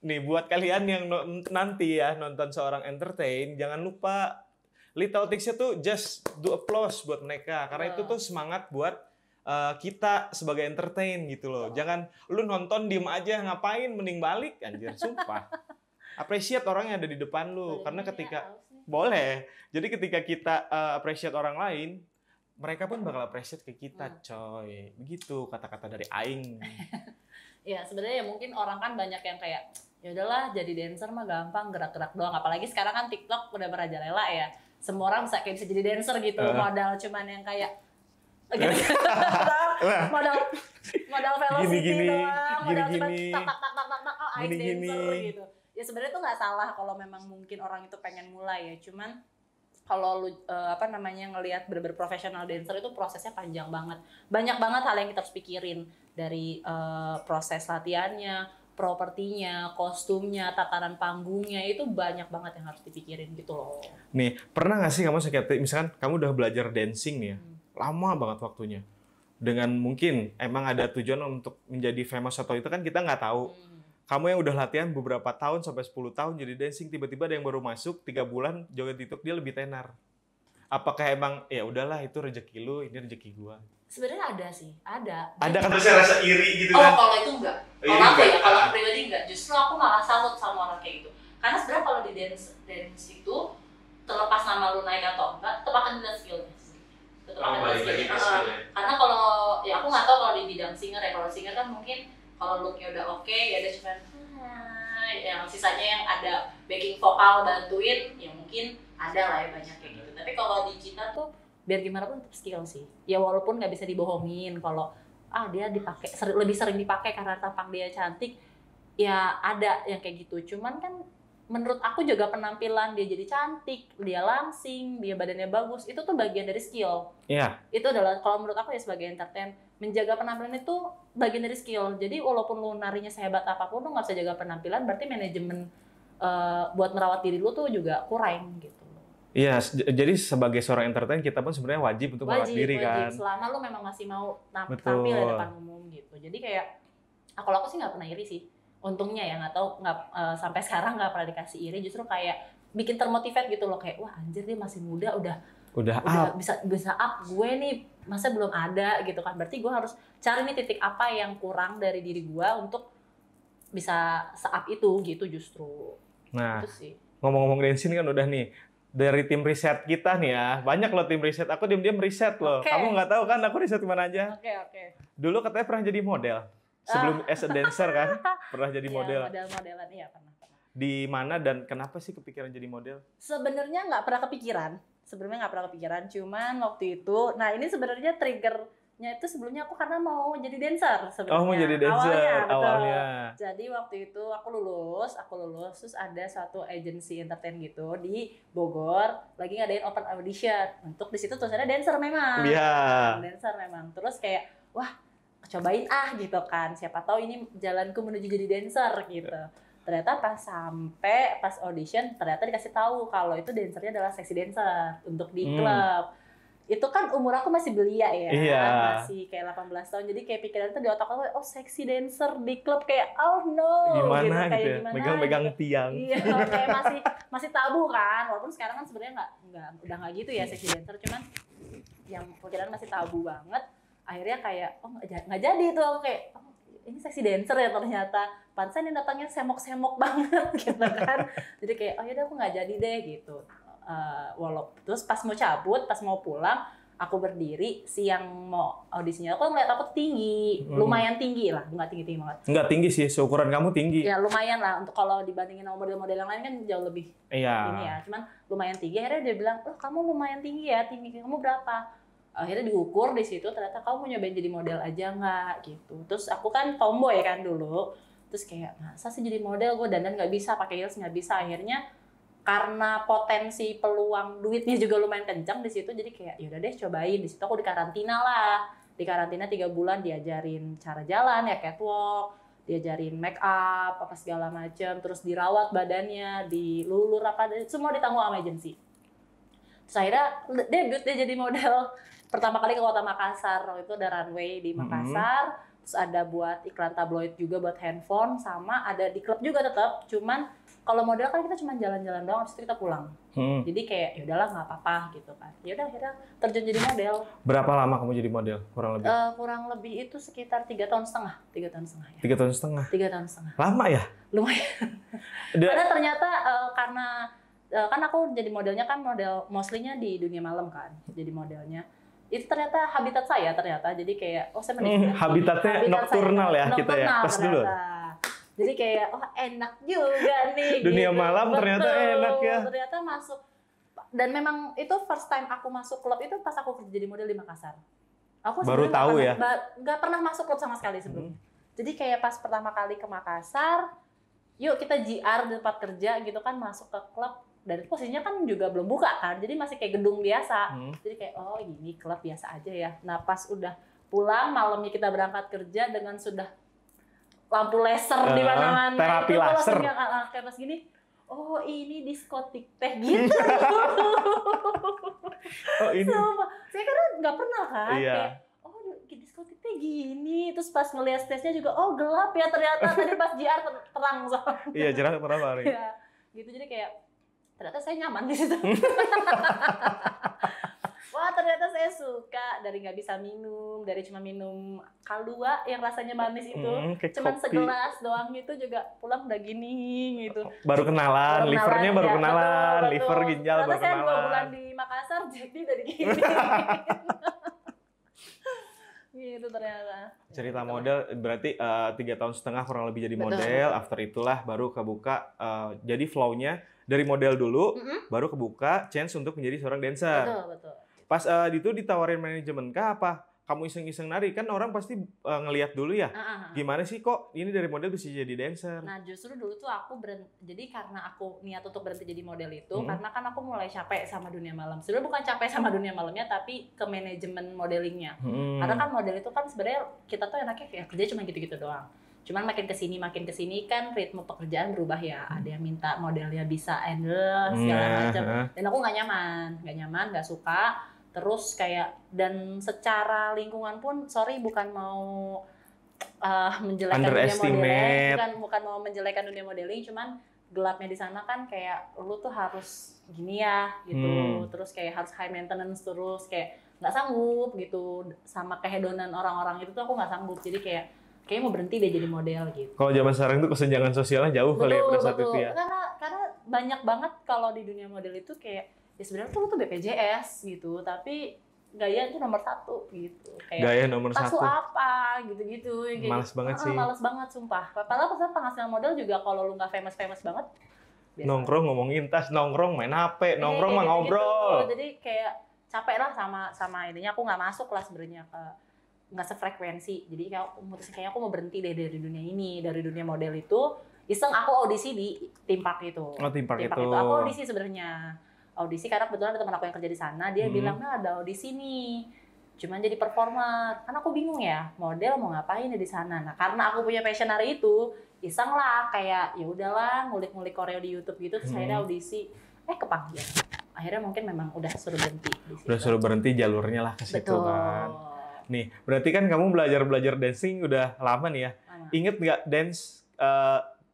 nih buat kalian yang nanti ya nonton seorang entertain, jangan lupa little tips-nya tuh just do applause buat mereka, karena itu tuh semangat buat kita sebagai entertain gitu loh. Jangan lu nonton diem aja, ngapain, mending balik anjir, sumpah. Appreciate orang yang ada di depan lu, karena ketika jadi ketika kita appreciate orang lain, mereka pun bakal appreciate ke kita, coy. Begitu kata-kata dari Aing. Ya sebenarnya ya mungkin orang kan banyak yang kayak ya udahlah jadi dancer mah gampang, gerak-gerak doang. Apalagi sekarang kan TikTok udah merajalela ya. Semua orang bisa jadi dancer gitu, modal cuman yang kayak modal velocity doang, modal cuman tak ice dancer gitu. Ya sebenarnya tuh nggak salah kalau memang mungkin orang itu pengen mulai ya, cuman kalau lu ngelihat bener-bener profesional dancer itu prosesnya panjang banget, banyak banget hal yang kita harus pikirin dari proses latihannya, propertinya, kostumnya, tatanan panggungnya, itu banyak banget yang harus dipikirin gitu loh. Nih pernah nggak sih kamu misalkan kamu udah belajar dancing nih ya, lama banget waktunya, dengan mungkin emang ada tujuan untuk menjadi famous atau itu kan kita nggak tahu. Kamu yang udah latihan beberapa tahun sampai 10 tahun jadi dancing, tiba-tiba ada yang baru masuk 3 bulan joget TikTok dia lebih tenar. Apakah emang ya udahlah itu rezeki lu, ini rezeki gua? Sebenarnya ada sih, ada. Ada kan terus rasa iri gitu Oh, kan? kalau itu enggak. Iri Kalau aku enggak? ya, kalau aku pribadi enggak. Justru aku malah salut sama orang kayak gitu. Karena sebenarnya kalau di dance itu terlepas nama lu naik atau enggak, tetap akan dilihat skillnya. Tetap akan dilihat skillnya. Karena kalau ya aku nggak tahu kalau di bidang singer ya. Kalau singer kan mungkin kalau looknya udah oke, ya ada cuman yang sisanya yang ada backing vokal bantuin, ya mungkin ada lah ya banyak kayak gitu. Tapi kalau di kita tuh biar gimana pun tetap skill sih. Ya walaupun nggak bisa dibohongin kalau dia dipakai lebih sering dipakai karena tampang dia cantik, ya ada yang kayak gitu. Cuman kan menurut aku juga penampilan dia jadi cantik, dia langsing, dia badannya bagus, itu tuh bagian dari skill. Iya. Itu adalah kalau menurut aku ya sebagai entertain, menjaga penampilan itu bagian dari skill. Jadi walaupun lu narinya sehebat apapun, lu nggak bisa jaga penampilan, berarti manajemen buat merawat diri lu tuh juga kurang gitu. Iya, jadi sebagai seorang entertain kita pun sebenarnya wajib untuk merawat diri kan. Selama lu memang masih mau tampil di depan umum gitu. Jadi kayak kalau aku sih nggak pernah iri sih. Untungnya ya nggak tahu sampai sekarang nggak pernah dikasih iri. Justru kayak bikin termotivate gitu loh, kayak wah anjir dia masih muda udah up. bisa up, gue nih masa belum ada gitu kan. Berarti gue harus cari nih titik apa yang kurang dari diri gue untuk bisa se-up itu gitu justru. Nah, itu sih. Ngomong-ngomong dancing kan udah nih dari tim riset kita nih ya, banyak loh tim riset. Aku diam-diam riset loh. Okay. Kamu nggak tahu kan aku riset kemana aja? Oke. Dulu katanya pernah jadi model. Sebelum as a dancer kan, pernah jadi model. Model-modelan, iya pernah. Di mana dan kenapa sih kepikiran jadi model? Sebenarnya nggak pernah kepikiran. Cuman waktu itu, nah ini sebenarnya triggernya itu sebelumnya aku karena mau jadi dancer sebenarnya. Oh, mau jadi dancer awalnya. Jadi waktu itu aku lulus, terus ada satu agency entertain gitu di Bogor lagi ngadain open audition. Untuk di situ tulisannya dancer memang. Iya. Dancer memang. Terus kayak wah, cobain gitu kan. Siapa tahu ini jalanku menuju jadi dancer gitu. Ternyata pas audition ternyata dikasih tahu kalau itu dancernya adalah sexy dancer untuk di klub. Itu kan umur aku masih belia ya, masih kayak 18 tahun, jadi kayak pikiran itu di otak aku, oh sexy dancer di klub, kayak oh no, gimana gitu, ya? Megang-megang tiang. Iya, kayak masih tabu kan, walaupun sekarang kan sebenarnya udah nggak gitu ya sexy dancer, cuman yang pikiran masih tabu banget. Akhirnya kayak oh nggak jadi tuh, aku kayak oh, ini sexy dancer ya ternyata, pantesan yang datangnya semok-semok banget gitu kan. Jadi kayak oh yaudah aku nggak jadi deh gitu. Terus pas mau pulang, aku berdiri, siang mau audisinya, aku ngeliat aku tinggi, lumayan tinggi lah, nggak tinggi banget. Nggak tinggi sih, seukuran kamu tinggi. Ya lumayan lah, untuk kalau dibandingin sama model-model yang lain kan jauh lebih ini ya, cuman lumayan tinggi. Akhirnya dia bilang, oh kamu lumayan tinggi ya, tinggi kamu berapa? Akhirnya diukur di situ, ternyata kamu mau nyobain jadi model aja nggak gitu. Terus aku kan tomboy kan dulu, terus kayak masa sih jadi model, gue dandan nggak bisa, pakai heels nggak bisa. Akhirnya karena potensi peluang duitnya juga lumayan kencang di situ, jadi kayak yaudah deh cobain. Di situ aku di karantina 3 bulan, diajarin cara jalan ya, catwalk, diajarin make up apa segala macam, terus dirawat badannya, dilulur semua ditanggung sama agensi. Terus akhirnya debut deh jadi model pertama kali ke kota Makassar. Waktu itu ada runway di Makassar, terus ada buat iklan tabloid juga buat handphone, sama ada di klub juga tetap. Cuman kalau model kan kita cuma jalan-jalan doang, habis itu kita pulang. Jadi kayak ya udahlah nggak apa-apa gitu kan. Ya udah akhirnya terjun jadi model. Berapa lama kamu jadi model kurang lebih? Kurang lebih itu sekitar 3 tahun setengah. 3 tahun setengah ya. 3 tahun setengah. 3 tahun setengah. Lama ya? Lumayan. Karena ternyata karena kan aku jadi modelnya kan model mostly-nya di dunia malam kan. Jadi modelnya itu ternyata habitat saya ternyata. Jadi kayak oh saya menikmati. Habitatnya nocturnal ya kita ya. Tes dulu. Jadi kayak, oh enak juga nih. Dunia gitu. Malam ternyata enak ya. Ternyata masuk. Dan memang itu first time aku masuk klub itu pas aku kerja jadi model di Makassar. Aku baru tahu ya? Gak pernah masuk klub sama sekali sebelumnya. Jadi kayak pas pertama kali ke Makassar, yuk kita JR di tempat kerja gitu kan, masuk ke klub. Dan posisinya kan juga belum buka kan, jadi masih kayak gedung biasa. Jadi kayak, oh ini klub biasa aja ya. Nah pas udah pulang, malamnya kita berangkat kerja dengan sudah lampu laser di mana-mana, terapi laser. Kayak pas gini, oh ini diskotik teh gitu. Oh ini. Saya kan nggak pernah kan, kayak oh gini, terus pas ngeliat stage-nya juga oh gelap ya ternyata, tadi pas JR terang soalnya. Iya, jarang terang hari. Iya, gitu jadi kayak ternyata saya nyaman di situ. Wah ternyata saya suka, dari nggak bisa minum, dari cuma minum Kalua yang rasanya manis itu, cuman kopi. segelas doang gitu juga pulang udah gini gitu. Baru kenalan, livernya baru ya, kenalan, betul. liver ginjal ternyata baru saya kenalan. 2 bulan di Makassar jadi dari gini. Gitu ternyata. Cerita Gitu. model berarti 3,5 tahun kurang lebih jadi Betul, model. betul. After itulah baru kebuka. Jadi flow-nya dari model dulu, baru kebuka chance untuk menjadi seorang dancer. Betul. Pas itu ditawarin manajemen kah apa? Kamu iseng-iseng nari kan orang pasti ngelihat dulu ya. Gimana sih kok ini dari model bisa jadi dancer? Nah justru dulu tuh aku jadi karena aku niat untuk berhenti jadi model itu karena kan aku mulai capek sama dunia malam. Sebenarnya bukan capek sama dunia malamnya tapi ke manajemen modelingnya. Karena kan model itu kan sebenarnya kita tuh enaknya kayak kerja cuma gitu-gitu doang. Cuman makin kesini kan ritme pekerjaan berubah ya. Ada yang minta modelnya bisa handle segala macam. Dan aku nggak nyaman, nggak suka. Terus kayak dan secara lingkungan pun bukan mau menjelekkan dunia modeling, bukan mau menjelekkan dunia modeling, cuman gelapnya di sana kan kayak lu tuh harus gini ya gitu, terus kayak harus high maintenance terus kayak nggak sanggup gitu sama kehedonan orang-orang itu tuh aku nggak sanggup, jadi kayak mau berhenti deh jadi model gitu. Kalau zaman sekarang tuh kesenjangan sosialnya jauh kali ya pada saat itu ya. Karena banyak banget kalau di dunia model itu kayak ya sebenarnya tuh lu tuh BPJS gitu, tapi gaya itu nomor 1 gitu. Kayak gaya nomor 1. Tas lu apa gitu-gitu. Males banget sih. Males banget sumpah. Padahal penghasilan model juga kalau lu nggak famous banget. Nongkrong ngomongin tas, nongkrong main HP, nongkrong mah ngobrol. Gitu. Jadi kayak capek lah sama ininya, aku nggak masuk lah sebenarnya nggak sefrekuensi. Jadi kayaknya aku mau berhenti deh dari dunia ini, dari dunia model itu. Iseng aku audisi di Timpak itu. Oh, Timpak itu. Aku audisi sebenarnya. Audisi karena kebetulan ada teman aku yang kerja di sana, dia bilang nah ada audisi nih, cuman jadi performer. Kan aku bingung ya, model mau ngapain ya di sana. Nah karena aku punya passion hari itu, iseng lah kayak ya udahlah ngulik-ngulik koreo di YouTube gitu, terus akhirnya audisi, kepanggil. Akhirnya mungkin memang udah suruh berhenti di situ. Udah suruh berhenti jalurnya lah ke situ kan. Nih berarti kan kamu belajar dancing udah lama nih ya. Ingat nggak dance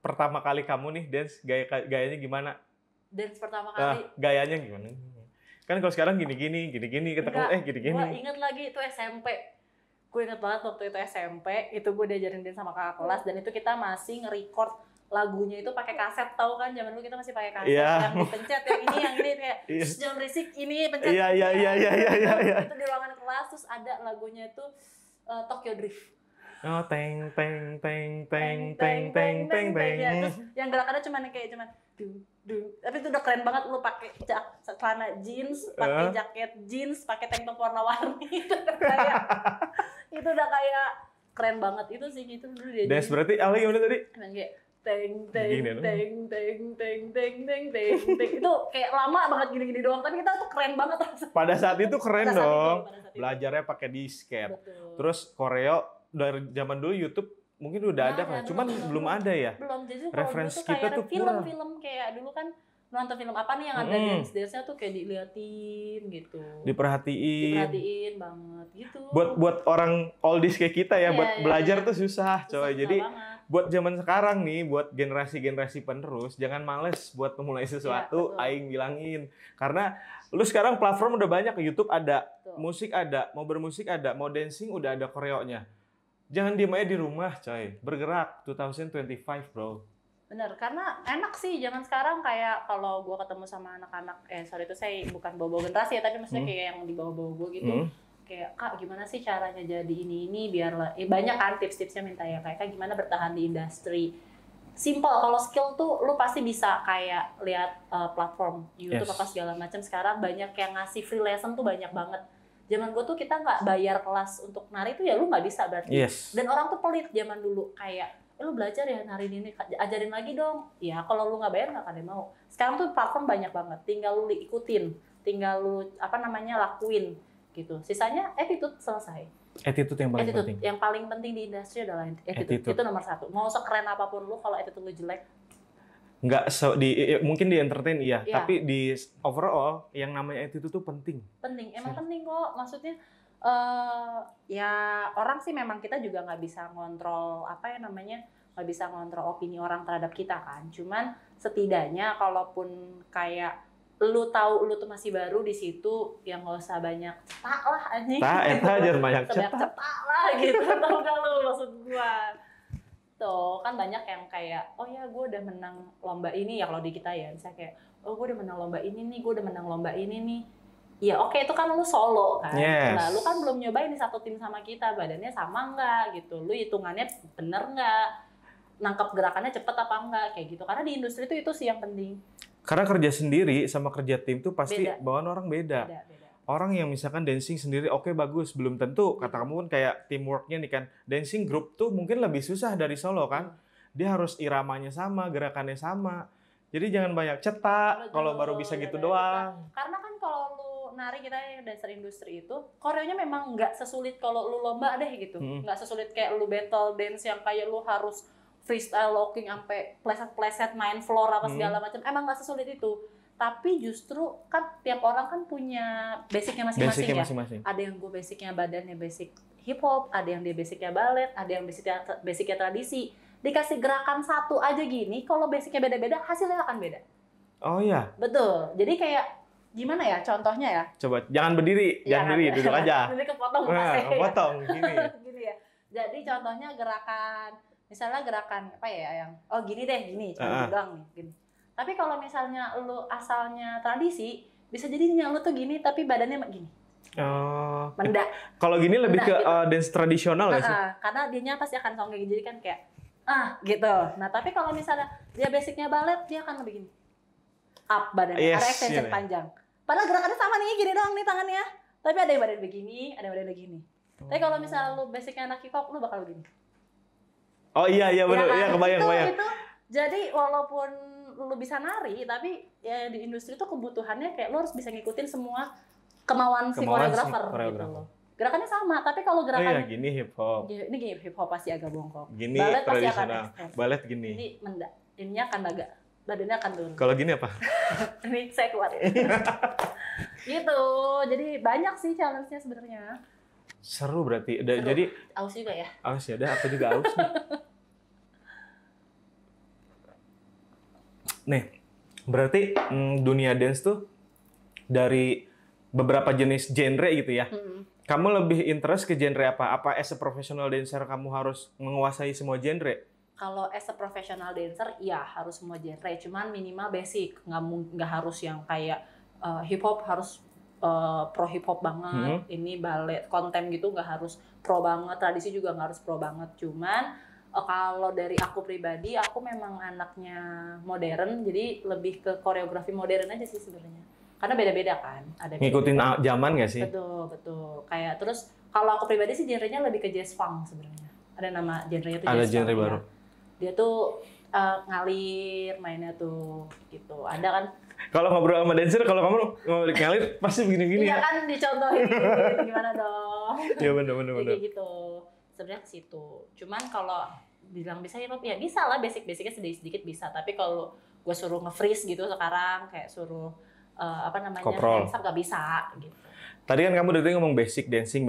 pertama kali kamu nih dance gayanya gimana? Dance pertama kali. Gayanya gimana? Kan kalau sekarang gini-gini kita gini-gini. Gue inget lagi itu SMP. Gue inget banget waktu itu SMP, itu gue diajarin dance sama kakak kelas dan itu kita masih nge-record lagunya itu pakai kaset, tahu kan zaman dulu kita masih pakai kaset yang dipencet yang ini kayak jangan berisik ini pencet. Iya. Itu di ruangan kelas terus ada lagunya itu Tokyo Drift. Oh, teng. Ya, terus yang gerakannya cuman tapi itu udah keren banget, lu pakai celana jeans, pakai jaket jeans, pakai tank top warna-warni itu udah kayak keren banget itu sih gitu dulu dia. Dance berarti awalnya gimana tadi? Kayak teng itu kayak lama banget gini-gini doang, tapi kita tuh keren banget. Pada saat itu keren dong. Belajarnya pakai disket. Terus koreo dari zaman dulu YouTube mungkin udah ada kan, cuman belum ada ya. Belum, jadi referensi kita tuh kurang. film kayak dulu kan nonton film apa nih yang ada dance-nya tuh kayak diliatin gitu. Diperhatiin banget gitu. Buat orang oldies kayak kita ya, buat belajar tuh susah coy. Jadi buat zaman sekarang nih, buat generasi penerus, jangan males buat memulai sesuatu, aing bilangin. Karena lu sekarang platform udah banyak, YouTube ada, musik ada, mau bermusik ada, mau dancing udah ada koreonya. Jangan diem aja di rumah, coy. Bergerak 2025, bro. Bener, karena enak sih zaman sekarang kayak kalau gue ketemu sama anak-anak, sorry itu saya bukan bawa-bawa generasi ya, tapi maksudnya kayak yang di bawah-bawah gue gitu. Kayak, Kak gimana sih caranya jadi ini biar banyak kan tips-tipsnya minta ya, kayak gimana bertahan di industri. Simple, kalau skill tuh lu pasti bisa kayak lihat platform YouTube apa segala macam. Sekarang banyak yang ngasih free lesson tuh banyak banget. Zaman gue tuh kita nggak bayar kelas untuk nari tuh ya lu nggak bisa berarti. Dan orang tuh pelit zaman dulu kayak lu belajar ya nari ini, ajarin lagi dong. Ya kalau lu nggak bayar nggak akan ada mau. Sekarang tuh platform banyak banget, tinggal lu ikutin, tinggal lu lakuin gitu. Sisanya attitude selesai. Attitude yang paling penting. Yang paling penting di industri adalah attitude. Itu nomor 1. Mau sekeren apapun lu kalau attitude lu jelek, mungkin di entertain tapi di overall yang namanya attitude tuh penting. Emang penting kok. Maksudnya Ya orang sih memang kita juga nggak bisa ngontrol nggak bisa ngontrol opini orang terhadap kita kan. Cuman setidaknya kalaupun kayak lu tahu lu tuh masih baru di situ, ya nggak usah banyak cetak lah anjing. Eta aja banyak Sebanyak cetak. cetak lah gitu, tau gak lu maksud gua. Tuh kan banyak yang kayak, oh ya gue udah menang lomba ini ya kalau di kita ya, misalnya kayak, oh gue udah menang lomba ini nih, gue udah menang lomba ini nih. Ya oke, itu kan lu solo kan. Yes. Nah lu kan belum nyobain di satu tim sama kita, badannya sama nggak gitu, lu hitungannya bener nggak, nangkep gerakannya cepet apa enggak, kayak gitu. Karena di industri itu sih yang penting. Karena kerja sendiri sama kerja tim tuh pasti Beda. bawaan orang beda. Beda. Orang yang misalkan dancing sendiri oke bagus, belum tentu. Kata kamu kan kayak teamworknya nih kan. Dancing group tuh mungkin lebih susah dari solo kan. Dia harus iramanya sama, gerakannya sama. Jadi jangan banyak cetak kalau baru bisa gitu doang. Karena kan kalau lu nari, kita yang dancer industri itu, koreonya memang nggak sesulit kalau lu lomba deh gitu. Nggak sesulit kayak lu battle dance yang kayak lu harus freestyle locking sampai pleset-pleset main floor apa segala macam. Emang nggak sesulit itu. Tapi justru kan tiap orang kan punya basicnya masing-masing ya. Ada yang gue basicnya badannya basic hip hop, ada yang dia basicnya ballet, ada yang basicnya tradisi. Dikasih gerakan satu aja gini, kalau basicnya beda-beda, hasilnya akan beda. Oh iya. Betul. Jadi kayak gimana ya contohnya ya? Coba jangan berdiri, jangan berdiri, duduk aja. Ini kepotong kepotong gini. Gini ya. Jadi contohnya gerakan, misalnya gerakan apa ya yang, oh gini deh, gini, cuma doang nih, gini. Tapi kalau misalnya lu asalnya tradisi, bisa jadi lu tuh gini, tapi badannya gini. Oh. Mendak. Kalau gini lebih ke gitu. dance tradisional nggak sih? Karena dianya pasti akan song kayak gini, jadi kan kayak gitu. Nah tapi kalau misalnya dia basicnya ballet, dia akan lebih gini. Up badannya, ada extension panjang. Padahal gerakannya sama nih, gini doang nih tangannya. Tapi ada yang badan begini, ada yang badan begini. Tapi kalau misalnya lu basicnya anak hip hop, lu bakal begini. Oh iya benar, iya kebayang. Itu jadi walaupun lu bisa nari, tapi ya di industri itu kebutuhannya kayak lu harus bisa ngikutin semua kemauan si koreografer gitu loh. Gerakannya sama, tapi kalau gerakannya gini hip hop. Ini gini hip hop pasti agak bongkok. Gini ballet pasti akan tradisional. Ballet gini. Ini mendak. Ininya akan agak badannya akan turun. Kalau gini apa? Ini saya keluar. Gitu. Jadi banyak sih challenge-nya sebenarnya. Seru berarti. Seru. Jadi aus juga ya. Aus ya, aku juga aus nih. Nih, berarti dunia dance tuh dari beberapa jenis genre gitu ya. Kamu lebih interest ke genre apa? Apa as a professional dancer kamu harus menguasai semua genre? Kalau as a professional dancer, ya harus semua genre. Cuman minimal basic. Nggak harus yang kayak hip hop harus pro hip hop banget. Ini ballet, kontem gitu nggak harus pro banget. Tradisi juga nggak harus pro banget. Cuman kalau dari aku pribadi, aku memang anaknya modern. Jadi lebih ke koreografi modern aja sih sebenarnya. Karena beda-beda kan. Ada ngikutin zaman nggak sih? Betul. Kayak terus kalau aku pribadi sih genrenya lebih ke jazz funk sebenarnya. Ada nama genrenya tuh jazz funk. Ada genre baru. Dia tuh ngalir mainnya tuh gitu. Ada kan? Kalau ngobrol sama dancer, kalau kamu ngalir pasti begini-gini iya ya? Kan dicontohin gitu, gimana dong? Iya benar. Kayak gitu. Sebenarnya ke situ. Cuman kalau bilang bisa hip hop ya bisa lah, basicnya sedikit bisa. Tapi kalau gue suruh nge-freeze gitu sekarang, kayak suruh Koprol. nggak bisa gitu. Tadi kan kamu dari ngomong basic dancing.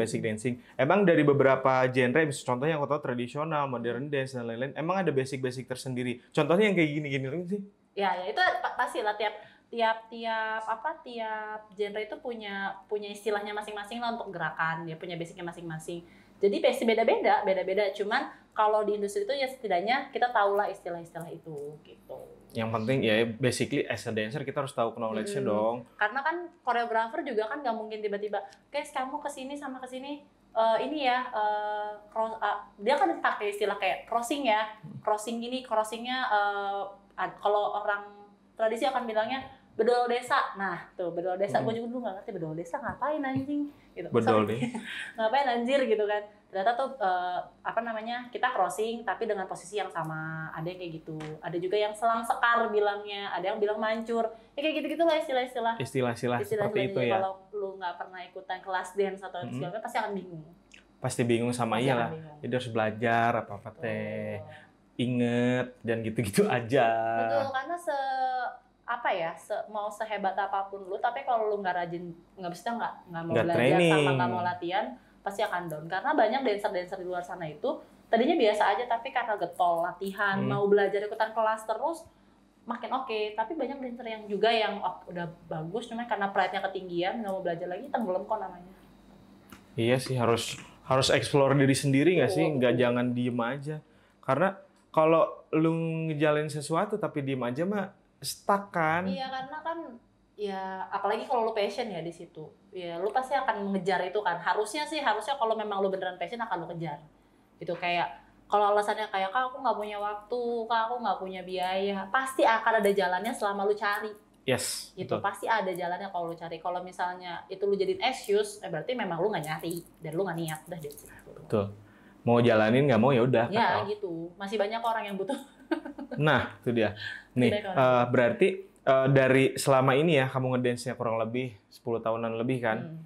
Emang dari beberapa genre, contohnya aku tahu tradisional, modern dance dan lain-lain, emang ada basic tersendiri. Contohnya yang kayak gini sih? Ya itu pasti lah tiap genre itu punya istilahnya masing-masing lah untuk gerakan, dia punya basicnya masing-masing. Jadi pasti beda-beda. Cuman kalau di industri itu ya setidaknya kita tahulah istilah-istilah itu gitu. Yang penting ya basically as a dancer kita harus tahu knowledge-nya dong. Karena kan koreografer juga kan nggak mungkin tiba-tiba, guys kamu kesini sama kesini, ini ya, dia kan pakai istilah kayak crossing ya, crossing gini, crossingnya kalau orang tradisi akan bilangnya bedol desa. Nah tuh bedol desa, gue juga dulu nggak ngerti bedol desa ngapain anjing gitu. Bedol deh. Ngapain anjir gitu kan. Ternyata tuh kita crossing tapi dengan posisi yang sama. Ada yang kayak gitu. Ada juga yang selang sekar bilangnya, ada yang bilang mancur. Ya kayak gitu-gitu lah istilah-istilah seperti itu ya. Kalau lu nggak pernah ikutan kelas dance atau segala macam pasti akan bingung. Pasti bingung sama iyalah. Jadi harus belajar apa-apa teh. Inget dan gitu-gitu aja. Betul, karena apa ya, mau sehebat apapun lu, tapi kalau lu nggak rajin, nggak bisa nggak mau Nggak belajar training. sama nggak mau latihan, pasti akan down. Karena banyak dancer-dancer di luar sana itu tadinya biasa aja, tapi karena getol latihan, mau belajar ikutan kelas terus, makin oke. Tapi banyak dancer yang juga yang udah bagus, cuma karena pride-nya ketinggian, nggak mau belajar lagi, tenggelam kok namanya. Iya sih, harus explore diri sendiri nggak sih? Nggak jangan diem aja. Karena kalau lu ngejalin sesuatu tapi diem aja mah stuck kan? Iya, karena kan ya apalagi kalau lu passion ya di situ. Ya lu pasti akan mengejar itu kan. Harusnya kalau memang lu beneran passion akan lu kejar. Itu kayak kalau alasannya kayak Kak aku nggak punya waktu, Kak aku nggak punya biaya, pasti akan ada jalannya selama lu cari. Yes. Itu betul. pasti ada jalannya kalau lu cari. Kalau misalnya itu lu jadiin excuse, berarti memang lu nggak nyari dan lu nggak niat udah deh. Betul. Mau jalanin nggak mau ya udah. Ya gitu. Masih banyak orang yang butuh. Nah, itu dia. Nih, berarti dari selama ini ya kamu ngedance-nya kurang lebih 10 tahunan lebih kan?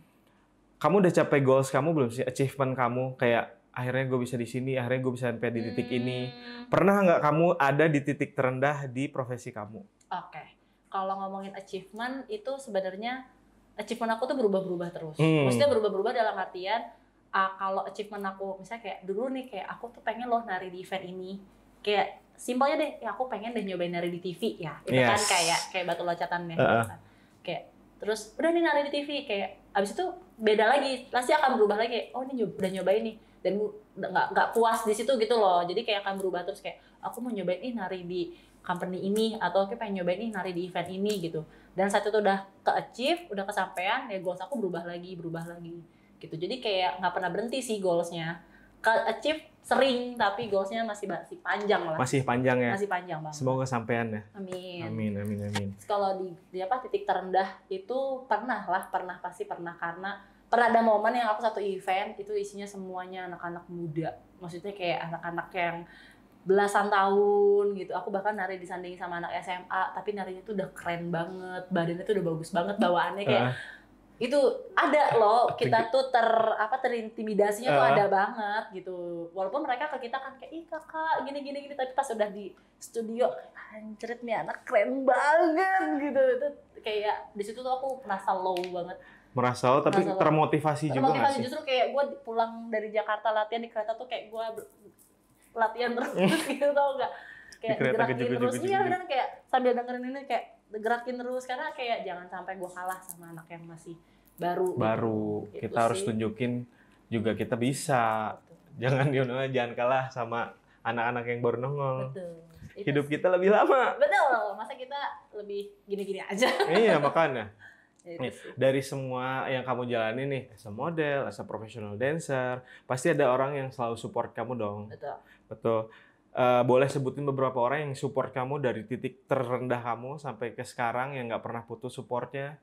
Kamu udah capai goals kamu belum sih? Achievement kamu kayak akhirnya gue bisa di sini, akhirnya gue bisa sampai di titik ini. Pernah nggak kamu ada di titik terendah di profesi kamu? Oke. Kalau ngomongin achievement itu sebenarnya achievement aku tuh berubah-berubah terus. Maksudnya berubah-berubah dalam artian kalau achievement aku misalnya kayak dulu nih kayak aku tuh pengen loh nari di event ini. Kayak simpelnya deh, ya aku pengen deh nyobain nari di TV ya. Itu kan kayak batu loncatan ya. Gitu kan. Kayak terus udah nih nari di TV kayak abis itu beda lagi, pasti akan berubah lagi. Oh ini udah nyobain nih dan nggak puas di situ gitu loh. Jadi kayak akan berubah terus kayak aku mau nyobain nari di company ini atau aku pengen nyobain nari di event ini gitu. Dan saat itu udah ke-achieve, udah kesampaian, ya goals aku berubah lagi gitu. Jadi kayak nggak pernah berhenti sih goalsnya. Ke-achieve sering, tapi goalsnya masih panjang lah. Masih panjang ya? Masih panjang banget. Semoga sampean ya. Amin. Amin. Kalau di titik terendah itu pasti pernah karena pernah ada momen yang aku satu event itu isinya semuanya anak-anak muda. Maksudnya kayak anak-anak yang belasan tahun gitu. Aku bahkan nari disandingin sama anak SMA, tapi narinya tuh udah keren banget, badannya tuh udah bagus banget, bawaannya kayak itu ada loh, kita tuh terintimidasinya tuh ada banget gitu. Walaupun mereka ke kita kan kayak ih kakak gini, tapi pas udah di studio anjrit nih anak keren banget gitu. Itu kayak di situ tuh aku merasa low banget. Merasa low tapi termotivasi juga nggak sih? Justru kayak gue pulang dari Jakarta latihan di kereta tuh kayak gue latihan terus gitu tau nggak? Kayak gerakin terus, iya benar kayak sambil dengerin ini kayak gerakin terus karena kayak jangan sampai gue kalah sama anak yang masih baru. Gitu. Kita harus tunjukin juga kita bisa. Betul. Jangan kalah sama anak-anak yang baru nongol. Betul. Hidup kita lebih lama. Betul, masa kita lebih gini-gini aja. Iya makanya. Dari semua yang kamu jalani nih, as a model, as a professional dancer, pasti ada orang yang selalu support kamu dong. Betul. Boleh sebutin beberapa orang yang support kamu dari titik terendah kamu sampai ke sekarang yang nggak pernah putus supportnya?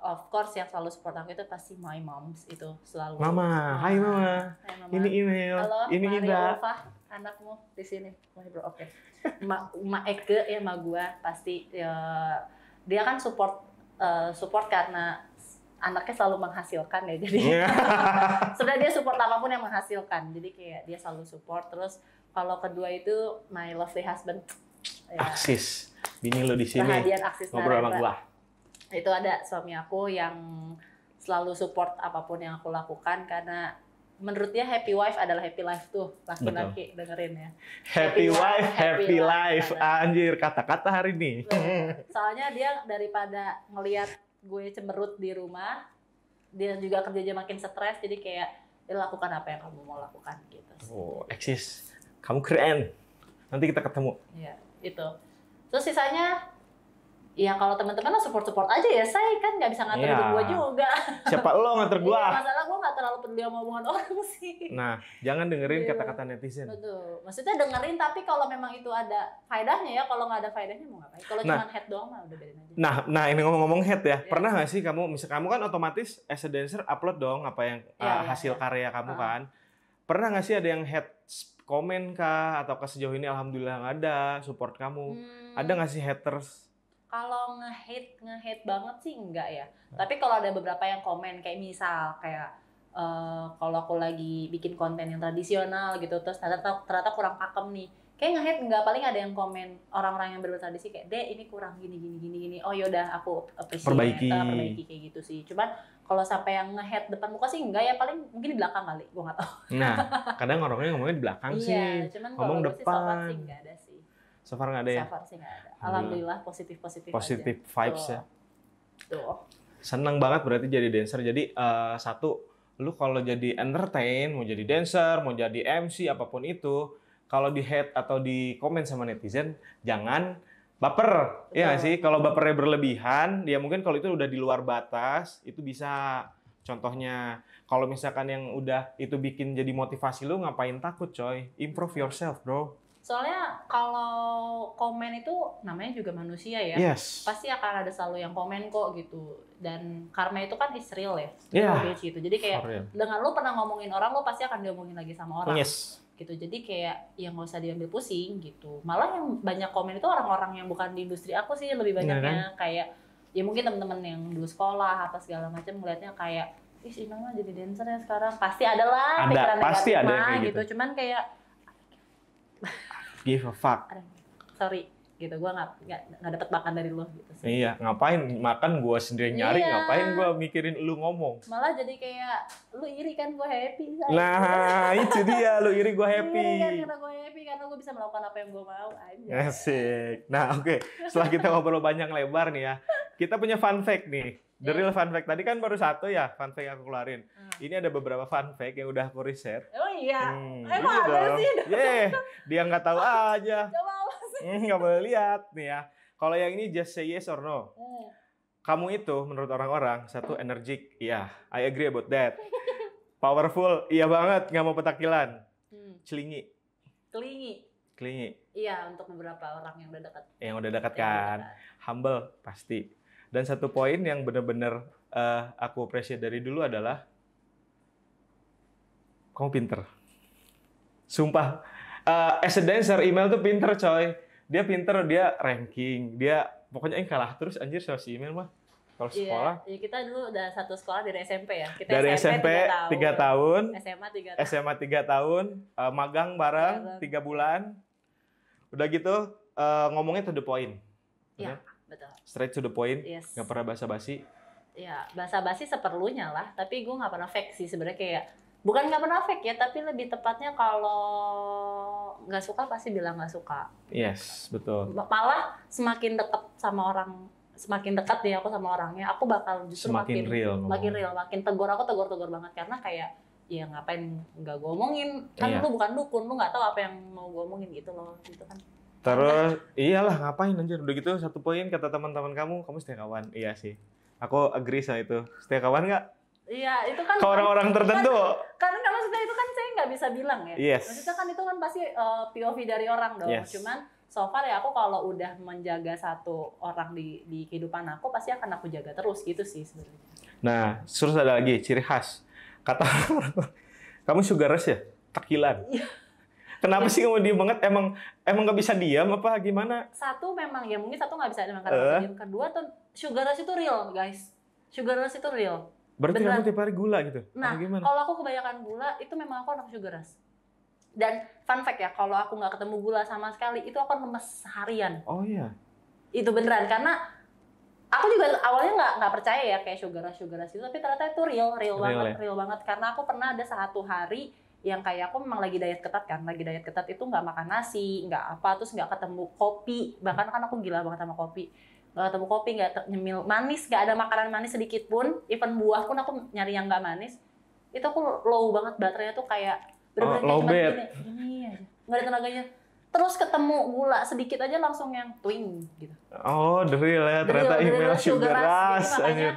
Of course yang selalu support aku itu pasti my moms itu selalu. Mama, hai mama. Ini email. Halo, ini Indah. Anakmu di sini. Oke. Ma Eke ya, ma gua pasti dia kan support karena anaknya selalu menghasilkan ya, jadi sebenarnya dia support apapun yang menghasilkan, jadi kayak dia selalu support. Terus kalau kedua itu my lovely husband ya. Aksis, bini lo di sini ngobrol sama gua. Itu ada suami aku yang selalu support apapun yang aku lakukan karena menurut dia happy wife adalah happy life tuh, laki-laki dengerin ya. Happy wife, happy life. Anjir, kata-kata hari ini. Soalnya dia daripada ngelihat gue cemberut di rumah, dia juga kerjanya makin stres, jadi kayak dia lakukan apa yang kamu mau lakukan gitu. Oh, eksis. Kamu keren. Nanti kita ketemu. Iya, itu. Terus sisanya ya kalau teman-teman support aja ya, saya kan nggak bisa ngatur hidup gue juga. Siapa lo ngatur gue? Masalah gue nggak terlalu peduli sama omongan orang sih. Nah, jangan dengerin kata-kata netizen. Betul. Maksudnya dengerin tapi kalau memang itu ada faedahnya ya, kalau nggak ada faedahnya mau ngapain? Kalau cuma head doang mah udah biarin aja. Nah ini ngomong-ngomong head ya, pernah nggak sih kamu, kamu kan otomatis as a dancer upload dong apa yang hasil karya kamu kan? Pernah nggak sih ada yang head komen kah atau sejauh ini alhamdulillah nggak ada support kamu? Ada nggak sih haters? Kalau nge-hate banget sih enggak ya. Tapi kalau ada beberapa yang komen kayak misal kayak kalau aku lagi bikin konten yang tradisional gitu terus ternyata kurang pakem nih. kayak nge-hate nggak, paling ada yang komen orang-orang yang bertradisi kayak ini kurang gini. Oh yaudah aku appreciate, perbaiki kayak gitu sih. Cuman kalau sampai yang nge-hate depan muka sih enggak ya, paling mungkin di belakang kali, gue nggak tahu. Nah, kadang orangnya ngomongnya di belakang sih. Iya, cuman ngomong kalau depan. So far sih nggak ada sih. So far nggak ada ya? So far sih nggak ada. Alhamdulillah positif Positif vibes ya. Tuh. Seneng banget berarti jadi dancer. Jadi satu, lu kalau jadi entertain, mau jadi dancer, mau jadi MC, apapun itu, kalau di hate atau di komen sama netizen, jangan baper. Iya nggak sih? Kalau bapernya berlebihan, ya mungkin kalau itu udah di luar batas, itu bisa. Contohnya, kalau misalkan yang udah itu bikin jadi motivasi lu, ngapain takut coy? Improve yourself, bro. Soalnya kalau komen itu namanya juga manusia ya. Yes. Pasti akan ada selalu yang komen kok gitu. Dan karma itu kan is real ya. Gitu. Jadi kayak dengan lu pernah ngomongin orang, lu pasti akan diomongin lagi sama orang. Yes. Gitu. Jadi kayak nggak usah diambil pusing gitu. Malah yang banyak komen itu orang-orang yang bukan di industri aku sih, lebih banyaknya kayak ya mungkin teman-teman yang dulu sekolah apa segala macam ngelihatnya kayak ih Inang mah jadi dancer ya sekarang. Pasti ada lah pikiran pasti negatif ada mah kayak gitu. Cuman kayak give a fuck. Sorry gitu, gue nggak dapet makan dari lo gitu sih. Iya, ngapain makan gue sendiri nyari, ngapain gue mikirin lu ngomong. Malah jadi kayak lu iri kan gue happy. Nah itu dia, lu iri gue happy. Iri kan karena gue happy, karena gue bisa melakukan apa yang gue mau aja. Asik. Nah oke. Setelah kita ngobrol panjang lebar nih ya, kita punya fun fact nih. The real fun fact, tadi kan baru satu ya fun fact yang aku keluarin. Ini ada beberapa fun fact yang udah aku riset. Oh iya? Emang ada sih? Dia nggak tahu aja. Coba apa sih? Nggak boleh lihat nih ya. Kalau yang ini just say yes or no. Kamu itu menurut orang-orang, satu energik, iya, I agree about that. Powerful, iya banget, nggak mau petakilan. Celingi. Kelingi. Iya, untuk beberapa orang yang udah dekat. Yang udah dekat kan. Humble, pasti. Dan satu poin yang benar-benar aku appreciate dari dulu adalah kamu pinter. Sumpah. As a dancer, email tuh pinter coy. Dia pinter, dia ranking. Dia pokoknya yang kalah terus anjir sama si email mah. Kalau sekolah. Iya, kita dulu udah satu sekolah dari SMP ya. Kita dari SMP 3 tahun. SMA 3 tahun. Magang bareng 3 bulan. Udah gitu ngomongnya to the point. Iya, betul. Straight to the point. Yes. Nggak pernah basa-basi. Ya, basa-basi seperlunya lah. Tapi gue nggak pernah fake sih sebenarnya, kayak bukan nggak pernah fake ya, tapi lebih tepatnya kalau nggak suka pasti bilang nggak suka. Yes, betul. Malah semakin dekat sama orang, semakin dekat nih aku sama orangnya, aku bakal justru makin real, makin tegur banget, karena kayak ya ngapain nggak gue omongin, kan lu bukan dukun, lu nggak tahu apa yang mau gue omongin gitu loh, gitu kan. Terus iyalah ngapain anjir, udah gitu satu poin kata teman-teman kamu setia kawan. Iya sih, aku agree sama itu. Setia kawan nggak? Iya, itu kan ke orang-orang tertentu. Karena maksudnya itu kan saya nggak bisa bilang ya. Yes. Maksudnya kan itu kan pasti POV dari orang dong. Yes. Cuman so far ya aku kalau udah menjaga satu orang di kehidupan aku, pasti akan aku jaga terus gitu sih sebenarnya. Nah, terus ada lagi ciri khas. Kata kamu sugar rush ya? Takilan. Iya. Kenapa sih kamu diem banget? Emang nggak bisa diam apa gimana? Satu memang ya mungkin satu nggak bisa emang karena diam. Kedua tuh sugar rush itu real guys. Sugar rush itu real. Berarti kamu tiap hari gula gitu? Nah, kalau aku kebanyakan gula, itu memang aku anak sugar rush. Dan fun fact ya, kalau aku nggak ketemu gula sama sekali, itu aku lemes seharian. Oh iya? Itu beneran, karena aku juga awalnya nggak percaya ya kayak sugar rush itu, tapi ternyata itu real banget. Karena aku pernah ada satu hari yang kayak aku memang lagi diet ketat itu nggak makan nasi, nggak apa, terus nggak ketemu kopi, bahkan kan aku gila banget sama kopi. Nggak ketemu kopi, nggak nyemil manis, nggak ada makanan manis sedikit pun, even buah pun aku nyari yang nggak manis. Itu aku low banget, baterainya tuh kayak bener-bener low cuma bed. gini aja, nggak ada tenaganya. Terus ketemu gula sedikit aja langsung yang twing gitu. Oh, the real ya, ternyata email sugar rush. Makanya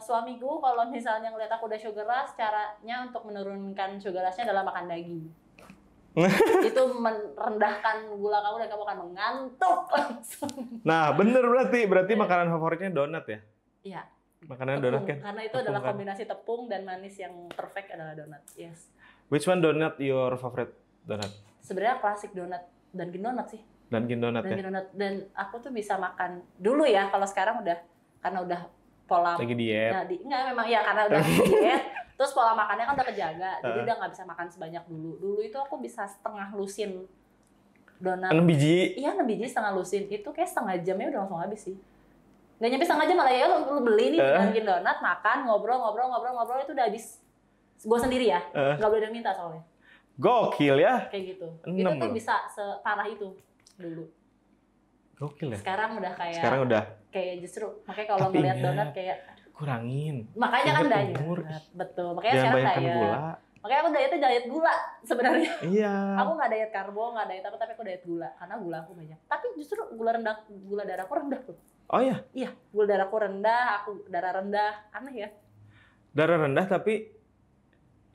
suamiku kalau misalnya ngeliat aku udah sugar rush, caranya untuk menurunkan sugar rush-nya adalah makan daging. Itu merendahkan gula kamu dan kamu akan mengantuk langsung. Nah, bener berarti makanan favoritnya donat ya? Iya. Makanan donat kan? Karena itu adalah kombinasi tepung dan manis yang perfect adalah donat. Yes. Which one donut your favorite donut? Sebenarnya klasik donat, Dunkin Donut sih. Dunkin Donut ya? Donut. Dan aku tuh bisa makan dulu ya, kalau sekarang karena udah pola lagi diet. Nah, enggak memang ya karena udah diet. Terus pola makannya kan udah kejaga, jadi udah nggak bisa makan sebanyak dulu. Dulu itu aku bisa setengah lusin donat. 6 biji. Iya 6 biji setengah lusin. Itu kayak setengah jamnya udah langsung habis sih. Nggak nyampe setengah jam malah ya lu beli nih bikin donat, makan, ngobrol itu udah habis. Gue sendiri ya, nggak boleh ada yang minta soalnya. Gokil ya. Kayak gitu. 6 Itu tuh loh. bisa separah itu dulu. Gokil ya. Sekarang udah kayak justru makanya kalau Tapi ngeliat ingat, donat kayak kurangin. makanya kan Ingat diet. umur. Betul. Makanya Jangan sekarang banyakkan diet. gula. Makanya aku diet gula sebenarnya. Iya. Aku nggak diet karbo, nggak diet apa, tapi aku diet gula karena gula aku banyak. Tapi justru gula darahku rendah tuh. Oh iya. Iya, gula darahku rendah, aku darah rendah, aneh ya. Darah rendah tapi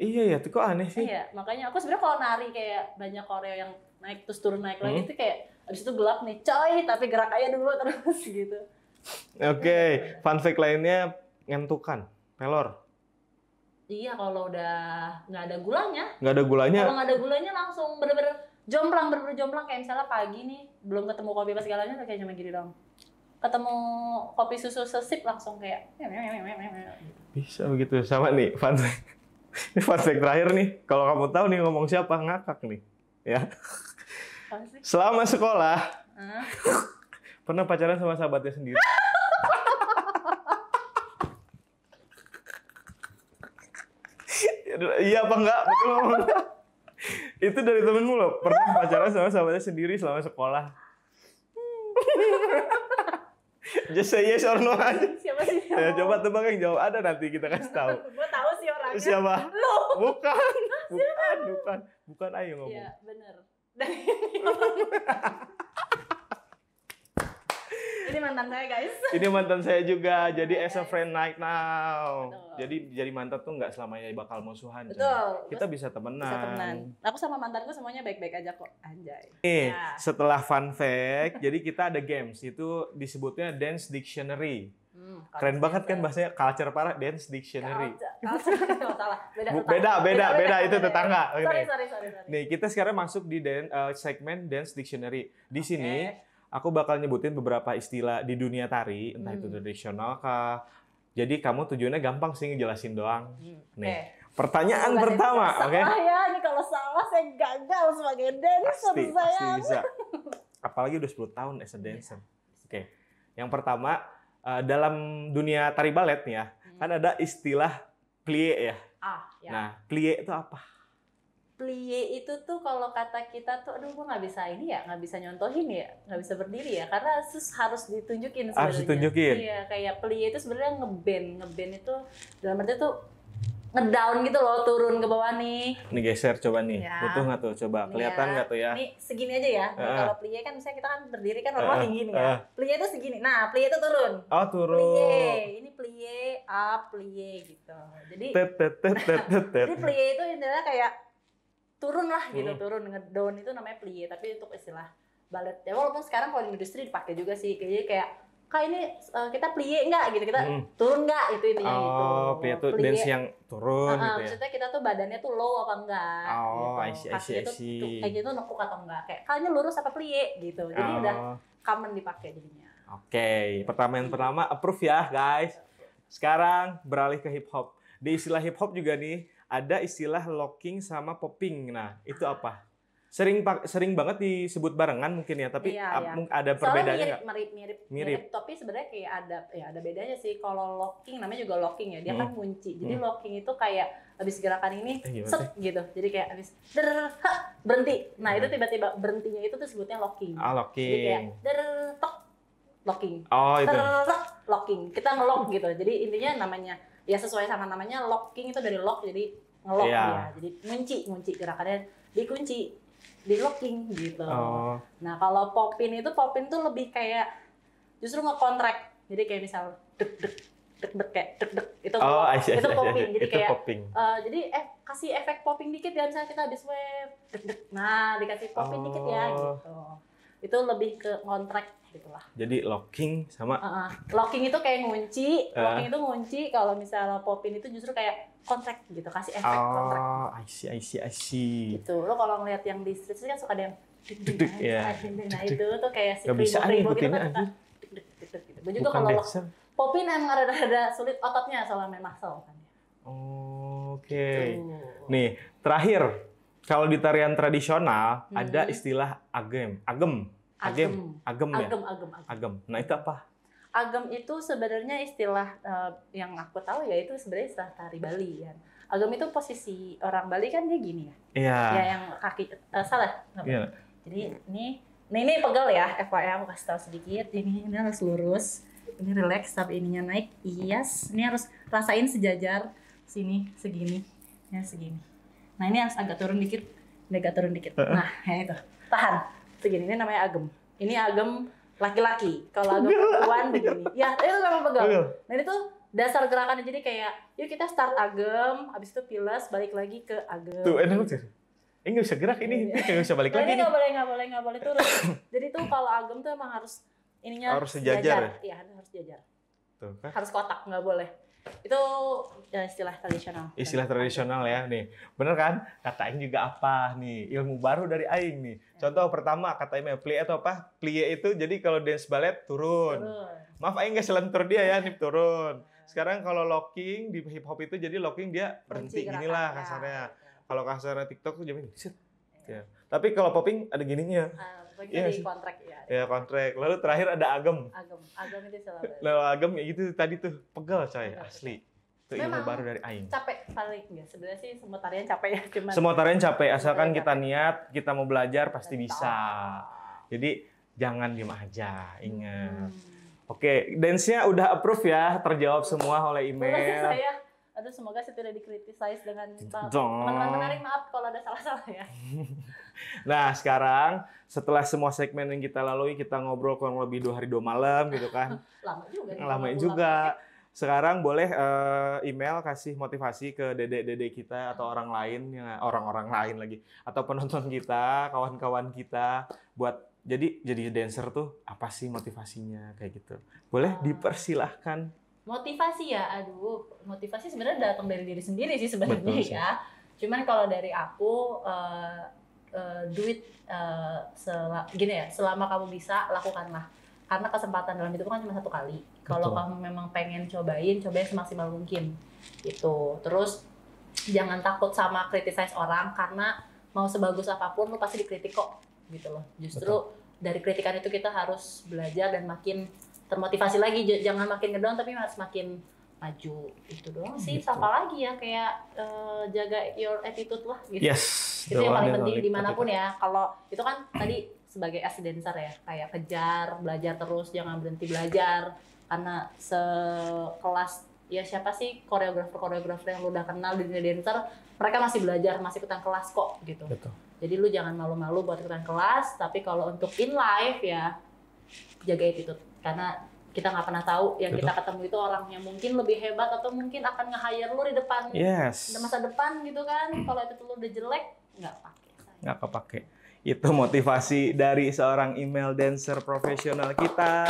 iya ya, itu kok aneh sih. Iya, makanya aku sebenarnya kalau nari kayak banyak koreo yang naik terus turun naik lagi itu kayak abis itu gelap nih, coy, tapi gerak aja dulu terus gitu. Oke, fun fact lainnya ngentukan, pelor. Iya, kalau udah nggak ada gulanya. Nggak ada gulanya. Kalau nggak ada gulanya langsung bener-bener jomplang kayak misalnya pagi nih belum ketemu kopi apa segalanya udah kayak cuma gini dong. Ketemu kopi susu sesip langsung kayak Bisa begitu. Sama nih, fun fact. Ini fun fact terakhir nih. Kalau kamu tahu nih ngomong siapa ngakak nih. Ya. Selama sekolah, pernah pacaran sama sahabatnya sendiri. Iya apa enggak? Betul apa enggak? Itu dari temenmu loh. Pernah pacaran sama sahabatnya sendiri selama sekolah. Just say yes or no aja. Siapa sih? Ya, coba tebak yang jawab. Ada nanti kita kasih tahu. Gue tahu sih orangnya. Siapa? Lu. Bukan. Ayo ngomong. Iya, bener. Ini mantan saya, guys. Ini mantan saya juga. Jadi as a friend right now. Betul. Jadi mantan tuh nggak selamanya bakal musuhan. Betul. Kita bisa temenan. Bisa temenan. Aku sama mantanku semuanya baik-baik aja kok. Anjay. Nih, Ya. setelah fun fact, jadi kita ada games. Itu disebutnya Dance Dictionary. Keren banget kan bahasanya, culture parah, Dance Dictionary. Salah. Beda, itu tetangga. Sorry. Nih, kita sekarang masuk di segmen Dance Dictionary. Di sini, aku bakal nyebutin beberapa istilah di dunia tari, entah itu tradisional kah. Jadi kamu tujuannya gampang sih ngejelasin doang. Nih, pertanyaan pertama, oke? Ya, ini kalau salah saya gagal sebagai dancer Pasti saya. bisa. Apalagi udah 10 tahun as a dancer. Oke. Yang pertama, dalam dunia tari balet nih ya, kan ada istilah plie ya. Ya. Nah, plie itu apa? Plie itu tuh kalau kata kita tuh, aduh gue nggak bisa ini ya, nggak bisa nyontohin ya, nggak bisa berdiri ya, karena harus ditunjukin sebenarnya. Harus ditunjukin. Iya, kayak plie itu sebenarnya ngeband itu dalam arti tuh ngedown gitu loh, turun ke bawah nih. Ini geser coba nih. Ya. Butuh nggak tuh? Coba kelihatan nggak tuh ya? Ini segini aja ya. Nah, kalau plie kan misalnya kita kan berdiri kan normal tinggi nih ya. Plie itu segini. Nah, plie itu turun. Oh, turun. Plie, ini plie, up, plie gitu. Jadi jadi plie itu intinya kayak turun lah gitu, turun ngedown itu namanya plie, tapi untuk istilah balet. Ya walaupun sekarang kalau di industri dipakai juga sih. Jadi kayak Kak ini kita plie enggak gitu, kita turun enggak, itu intinya gitu. Oh, plie itu dance yang turun gitu ya. Maksudnya kita tuh badannya tuh low apa enggak Oh, gitu. I see. Kayak gitu nekuk atau enggak, kayak kayaknya lurus apa plie gitu. Jadi udah common dipakai jadinya. Oke, pertanyaan pertama approve ya guys. Sekarang beralih ke hip hop. Di istilah hip hop juga nih ada istilah locking sama popping. Nah, itu apa? Sering banget disebut barengan mungkin ya, tapi ada perbedaannya nggak? Mirip, tapi sebenarnya kayak ada bedanya sih. Kalau locking namanya juga locking ya, dia kan kunci. Jadi locking itu kayak habis gerakan ini set gitu. Jadi kayak habis berhenti. Nah, itu tiba-tiba berhentinya itu tuh sebutnya locking. Locking. Jadi kayak tok locking. Oh, itu. Locking. Kita ngelock gitu. Jadi intinya namanya ya sesuai sama namanya, locking itu dari lock jadi ngelock ya. Jadi ngunci gerakannya dikunci. Di locking gitu. Nah, kalau popin tuh lebih kayak justru ngekontrak. Jadi kayak misal dek kayak dek itu itu popin. Jadi itu kayak popping. Jadi kasih efek popping dikit ya, misalnya kita habis wave dek. Nah, dikasih popin dikit ya gitu. Itu lebih ke kontrak gitulah. Jadi locking sama locking itu kayak ngunci, locking itu ngunci. Kalau misalnya popin itu justru kayak kontrak gitu, kasih efek kontrak. I see. Gitu. Lo kalau ngeliat yang di street kan suka ada yang deg-deg ya. Nah, itu tuh kayak si Gak bisa primo gitu ngikutinnya kan suka deg-deg gitu. Gue juga kalau popin emang ada sulit ototnya soalnya main muscle kan. Oke. Nih, terakhir Kalau di tarian tradisional ada istilah agem ya. Agem. Nah, itu apa? Agem itu sebenarnya istilah yang aku tahu ya itu sebenarnya istilah tari Bali ya. Agem itu posisi orang Bali kan dia gini ya. Iya. Ya yang kaki salah. Iya. Jadi ini pegel ya, FYI aku kasih tahu sedikit. Ini harus lurus. Ini relax tapi ininya naik. Yes, ini harus rasain sejajar sini segini. Ya segini. Nah, ini harus agak turun dikit. Nah, ya itu. Tahan. Segini, ini namanya agem. Ini agem laki-laki. Kalau agem perempuan begini. Ya, itu sama pegel. Nah, ini tuh dasar gerakannya. Jadi kayak, yuk kita start agem, habis itu pilas, balik lagi ke agem. Tuh, enak tuh. Ini nggak bisa gerak ini, nggak bisa balik lagi. Ini nggak boleh turun. Jadi tuh kalau agem tuh emang harus ininya harus sejajar. Iya, harus sejajar. Tuh, kan? Harus kotak, nggak boleh. Itu ya, istilah tradisional. Istilah tradisional ya nih. Bener kan? Kata Aing juga apa nih? Ilmu baru dari Aing nih. Contoh pertama kata Aing plie itu apa? Plie itu jadi kalau dance ballet turun. Maaf Aing nggak selentur dia ya, nih turun. Sekarang kalau locking di hip hop itu jadi locking dia berhenti ginilah kasarnya. Kalau kasarnya TikTok tuh jadi set. Ya. Tapi kalau popping ada gininya. Iya, di kontrak ya. Ya kontrak. Lalu terakhir ada agem. Agem itu selalu. Lalu agem ya gitu tadi tuh pegel coy asli. Itu ilmu memang baru dari Aing. Capek paling enggak. Sebenarnya sih semua tarian capek ya, cuman semua tarian capek asalkan kita niat, kita mau belajar pasti bisa. Jadi jangan diem aja, ingat. Oke, dance-nya udah approve ya, terjawab semua oleh email. Saya aduh, semoga saya tidak dikritisize dengan teman-teman menarik, maaf kalau ada salah-salah ya. Nah, sekarang setelah semua segmen yang kita lalui, kita ngobrol kurang lebih 2 hari 2 malam gitu kan. Lama juga. Sekarang boleh email kasih motivasi ke dedek-dedek kita atau orang-orang lain lagi atau penonton kita, kawan-kawan kita buat jadi dancer tuh apa sih motivasinya kayak gitu. Boleh dipersilahkan. Motivasi ya, aduh, motivasi sebenarnya datang dari diri sendiri sih sebenarnya ya. Cuman kalau dari aku selama kamu bisa lakukanlah. Karena kesempatan dalam hidup kan cuma satu kali. Kalau kamu memang pengen cobain semaksimal mungkin. Gitu. Terus jangan takut sama criticize orang karena mau sebagus apapun lu pasti dikritik kok, gitu loh. Justru dari kritikan itu kita harus belajar dan makin termotivasi lagi, jangan makin ngedown tapi harus makin maju. Itu doang sih. Apa lagi ya, kayak jaga your attitude lah gitu. Yes. Itu yang paling penting dimanapun ya. Kalau itu kan tadi sebagai as dancer ya, kayak kejar, belajar terus, jangan berhenti belajar. Karena sekelas ya siapa sih koreografer yang lu udah kenal di dunia dancer, mereka masih belajar, masih ikutan kelas kok gitu. Betul. Jadi lu jangan malu-malu buat ikutan kelas, tapi kalau untuk in life ya jaga attitude. Karena kita nggak pernah tahu yang kita ketemu itu orang yang mungkin lebih hebat atau mungkin akan nge-hire lu di depan masa depan gitu kan. Kalau itu lu udah jelek nggak kepake. Itu motivasi dari seorang email dancer profesional kita.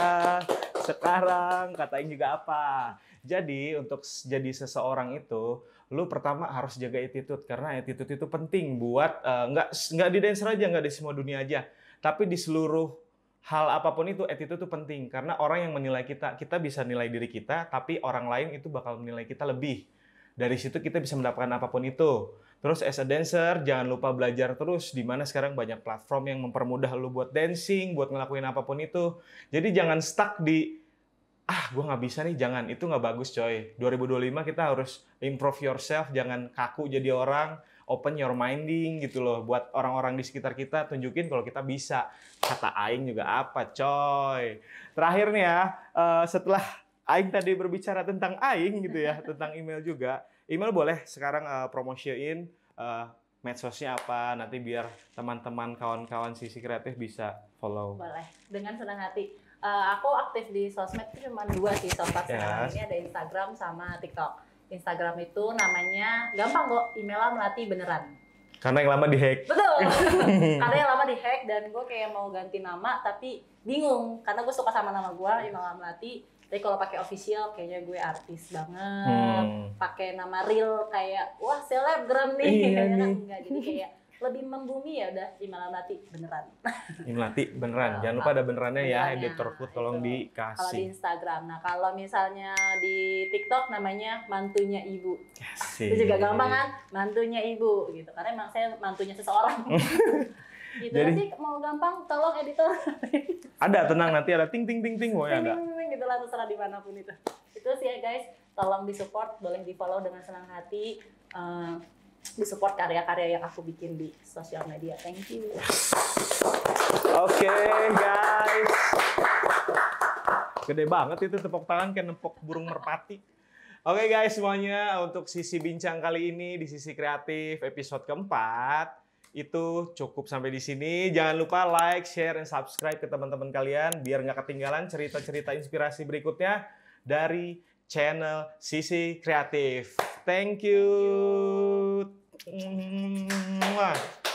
Sekarang katain juga apa? Jadi untuk jadi seseorang itu lu pertama harus jaga attitude karena attitude itu penting buat nggak di dancer aja, nggak di semua dunia aja, tapi di seluruh hal apapun itu attitude itu penting karena orang yang menilai kita bisa nilai diri kita, tapi orang lain itu bakal menilai kita lebih. Dari situ kita bisa mendapatkan apapun itu. Terus as a dancer jangan lupa belajar terus, di mana sekarang banyak platform yang mempermudah lu buat dancing, buat ngelakuin apapun itu. Jadi jangan stuck di gue nggak bisa nih, jangan, itu nggak bagus coy. 2025 kita harus improve yourself, jangan kaku jadi orang. Open your minding gitu loh, buat orang-orang di sekitar kita tunjukin kalau kita bisa. Kata Aing juga apa coy. Terakhir nih ya, setelah Aing tadi berbicara tentang Aing gitu ya, tentang email juga, email boleh sekarang promosiin medsosnya apa, nanti biar teman-teman kawan-kawan sisi kreatif bisa follow. Boleh, dengan senang hati. Aku aktif di sosmed itu cuma 2 sih sosmed sekarang ini, ada Instagram sama TikTok. Instagram itu namanya gampang kok, Imela Melati beneran. Karena yang lama dihack. Betul. Karena yang lama dihack dan gue kayak mau ganti nama tapi bingung karena gue suka sama nama gue Imela Melati. Tapi kalau pakai official kayaknya gue artis banget. Pakai nama real kayak wah selebgram nih. Kayaknya kan enggak, jadi kayak lebih membumi ya udah email Melati beneran. Melati beneran. Jangan lupa ada benerannya ya, Benerannya, editor food tolong itu. Kalau di dikasih. Instagram. Nah, kalau misalnya di TikTok namanya mantunya ibu. Kasih. Itu juga gampang kan? Mantunya ibu gitu. Karena emang saya mantunya seseorang. Gitu. Jadi- Nanti mau gampang tolong editor. Ada, tenang, nanti ada ting ting ting ting, pokoknya ada. Gitu lah, terserah dimanapun itu. Itu sih ya guys, tolong disupport, boleh di follow dengan senang hati. Disupport karya-karya yang aku bikin di sosial media. Thank you. Oke, guys. Gede banget itu tepuk tangan kayak nempok burung merpati. Oke guys, semuanya untuk sisi bincang kali ini di sisi kreatif episode keempat itu cukup sampai di sini. Jangan lupa like, share, dan subscribe ke teman-teman kalian biar nggak ketinggalan cerita-cerita inspirasi berikutnya dari channel Sisi Kreatif. Thank you. Mwah.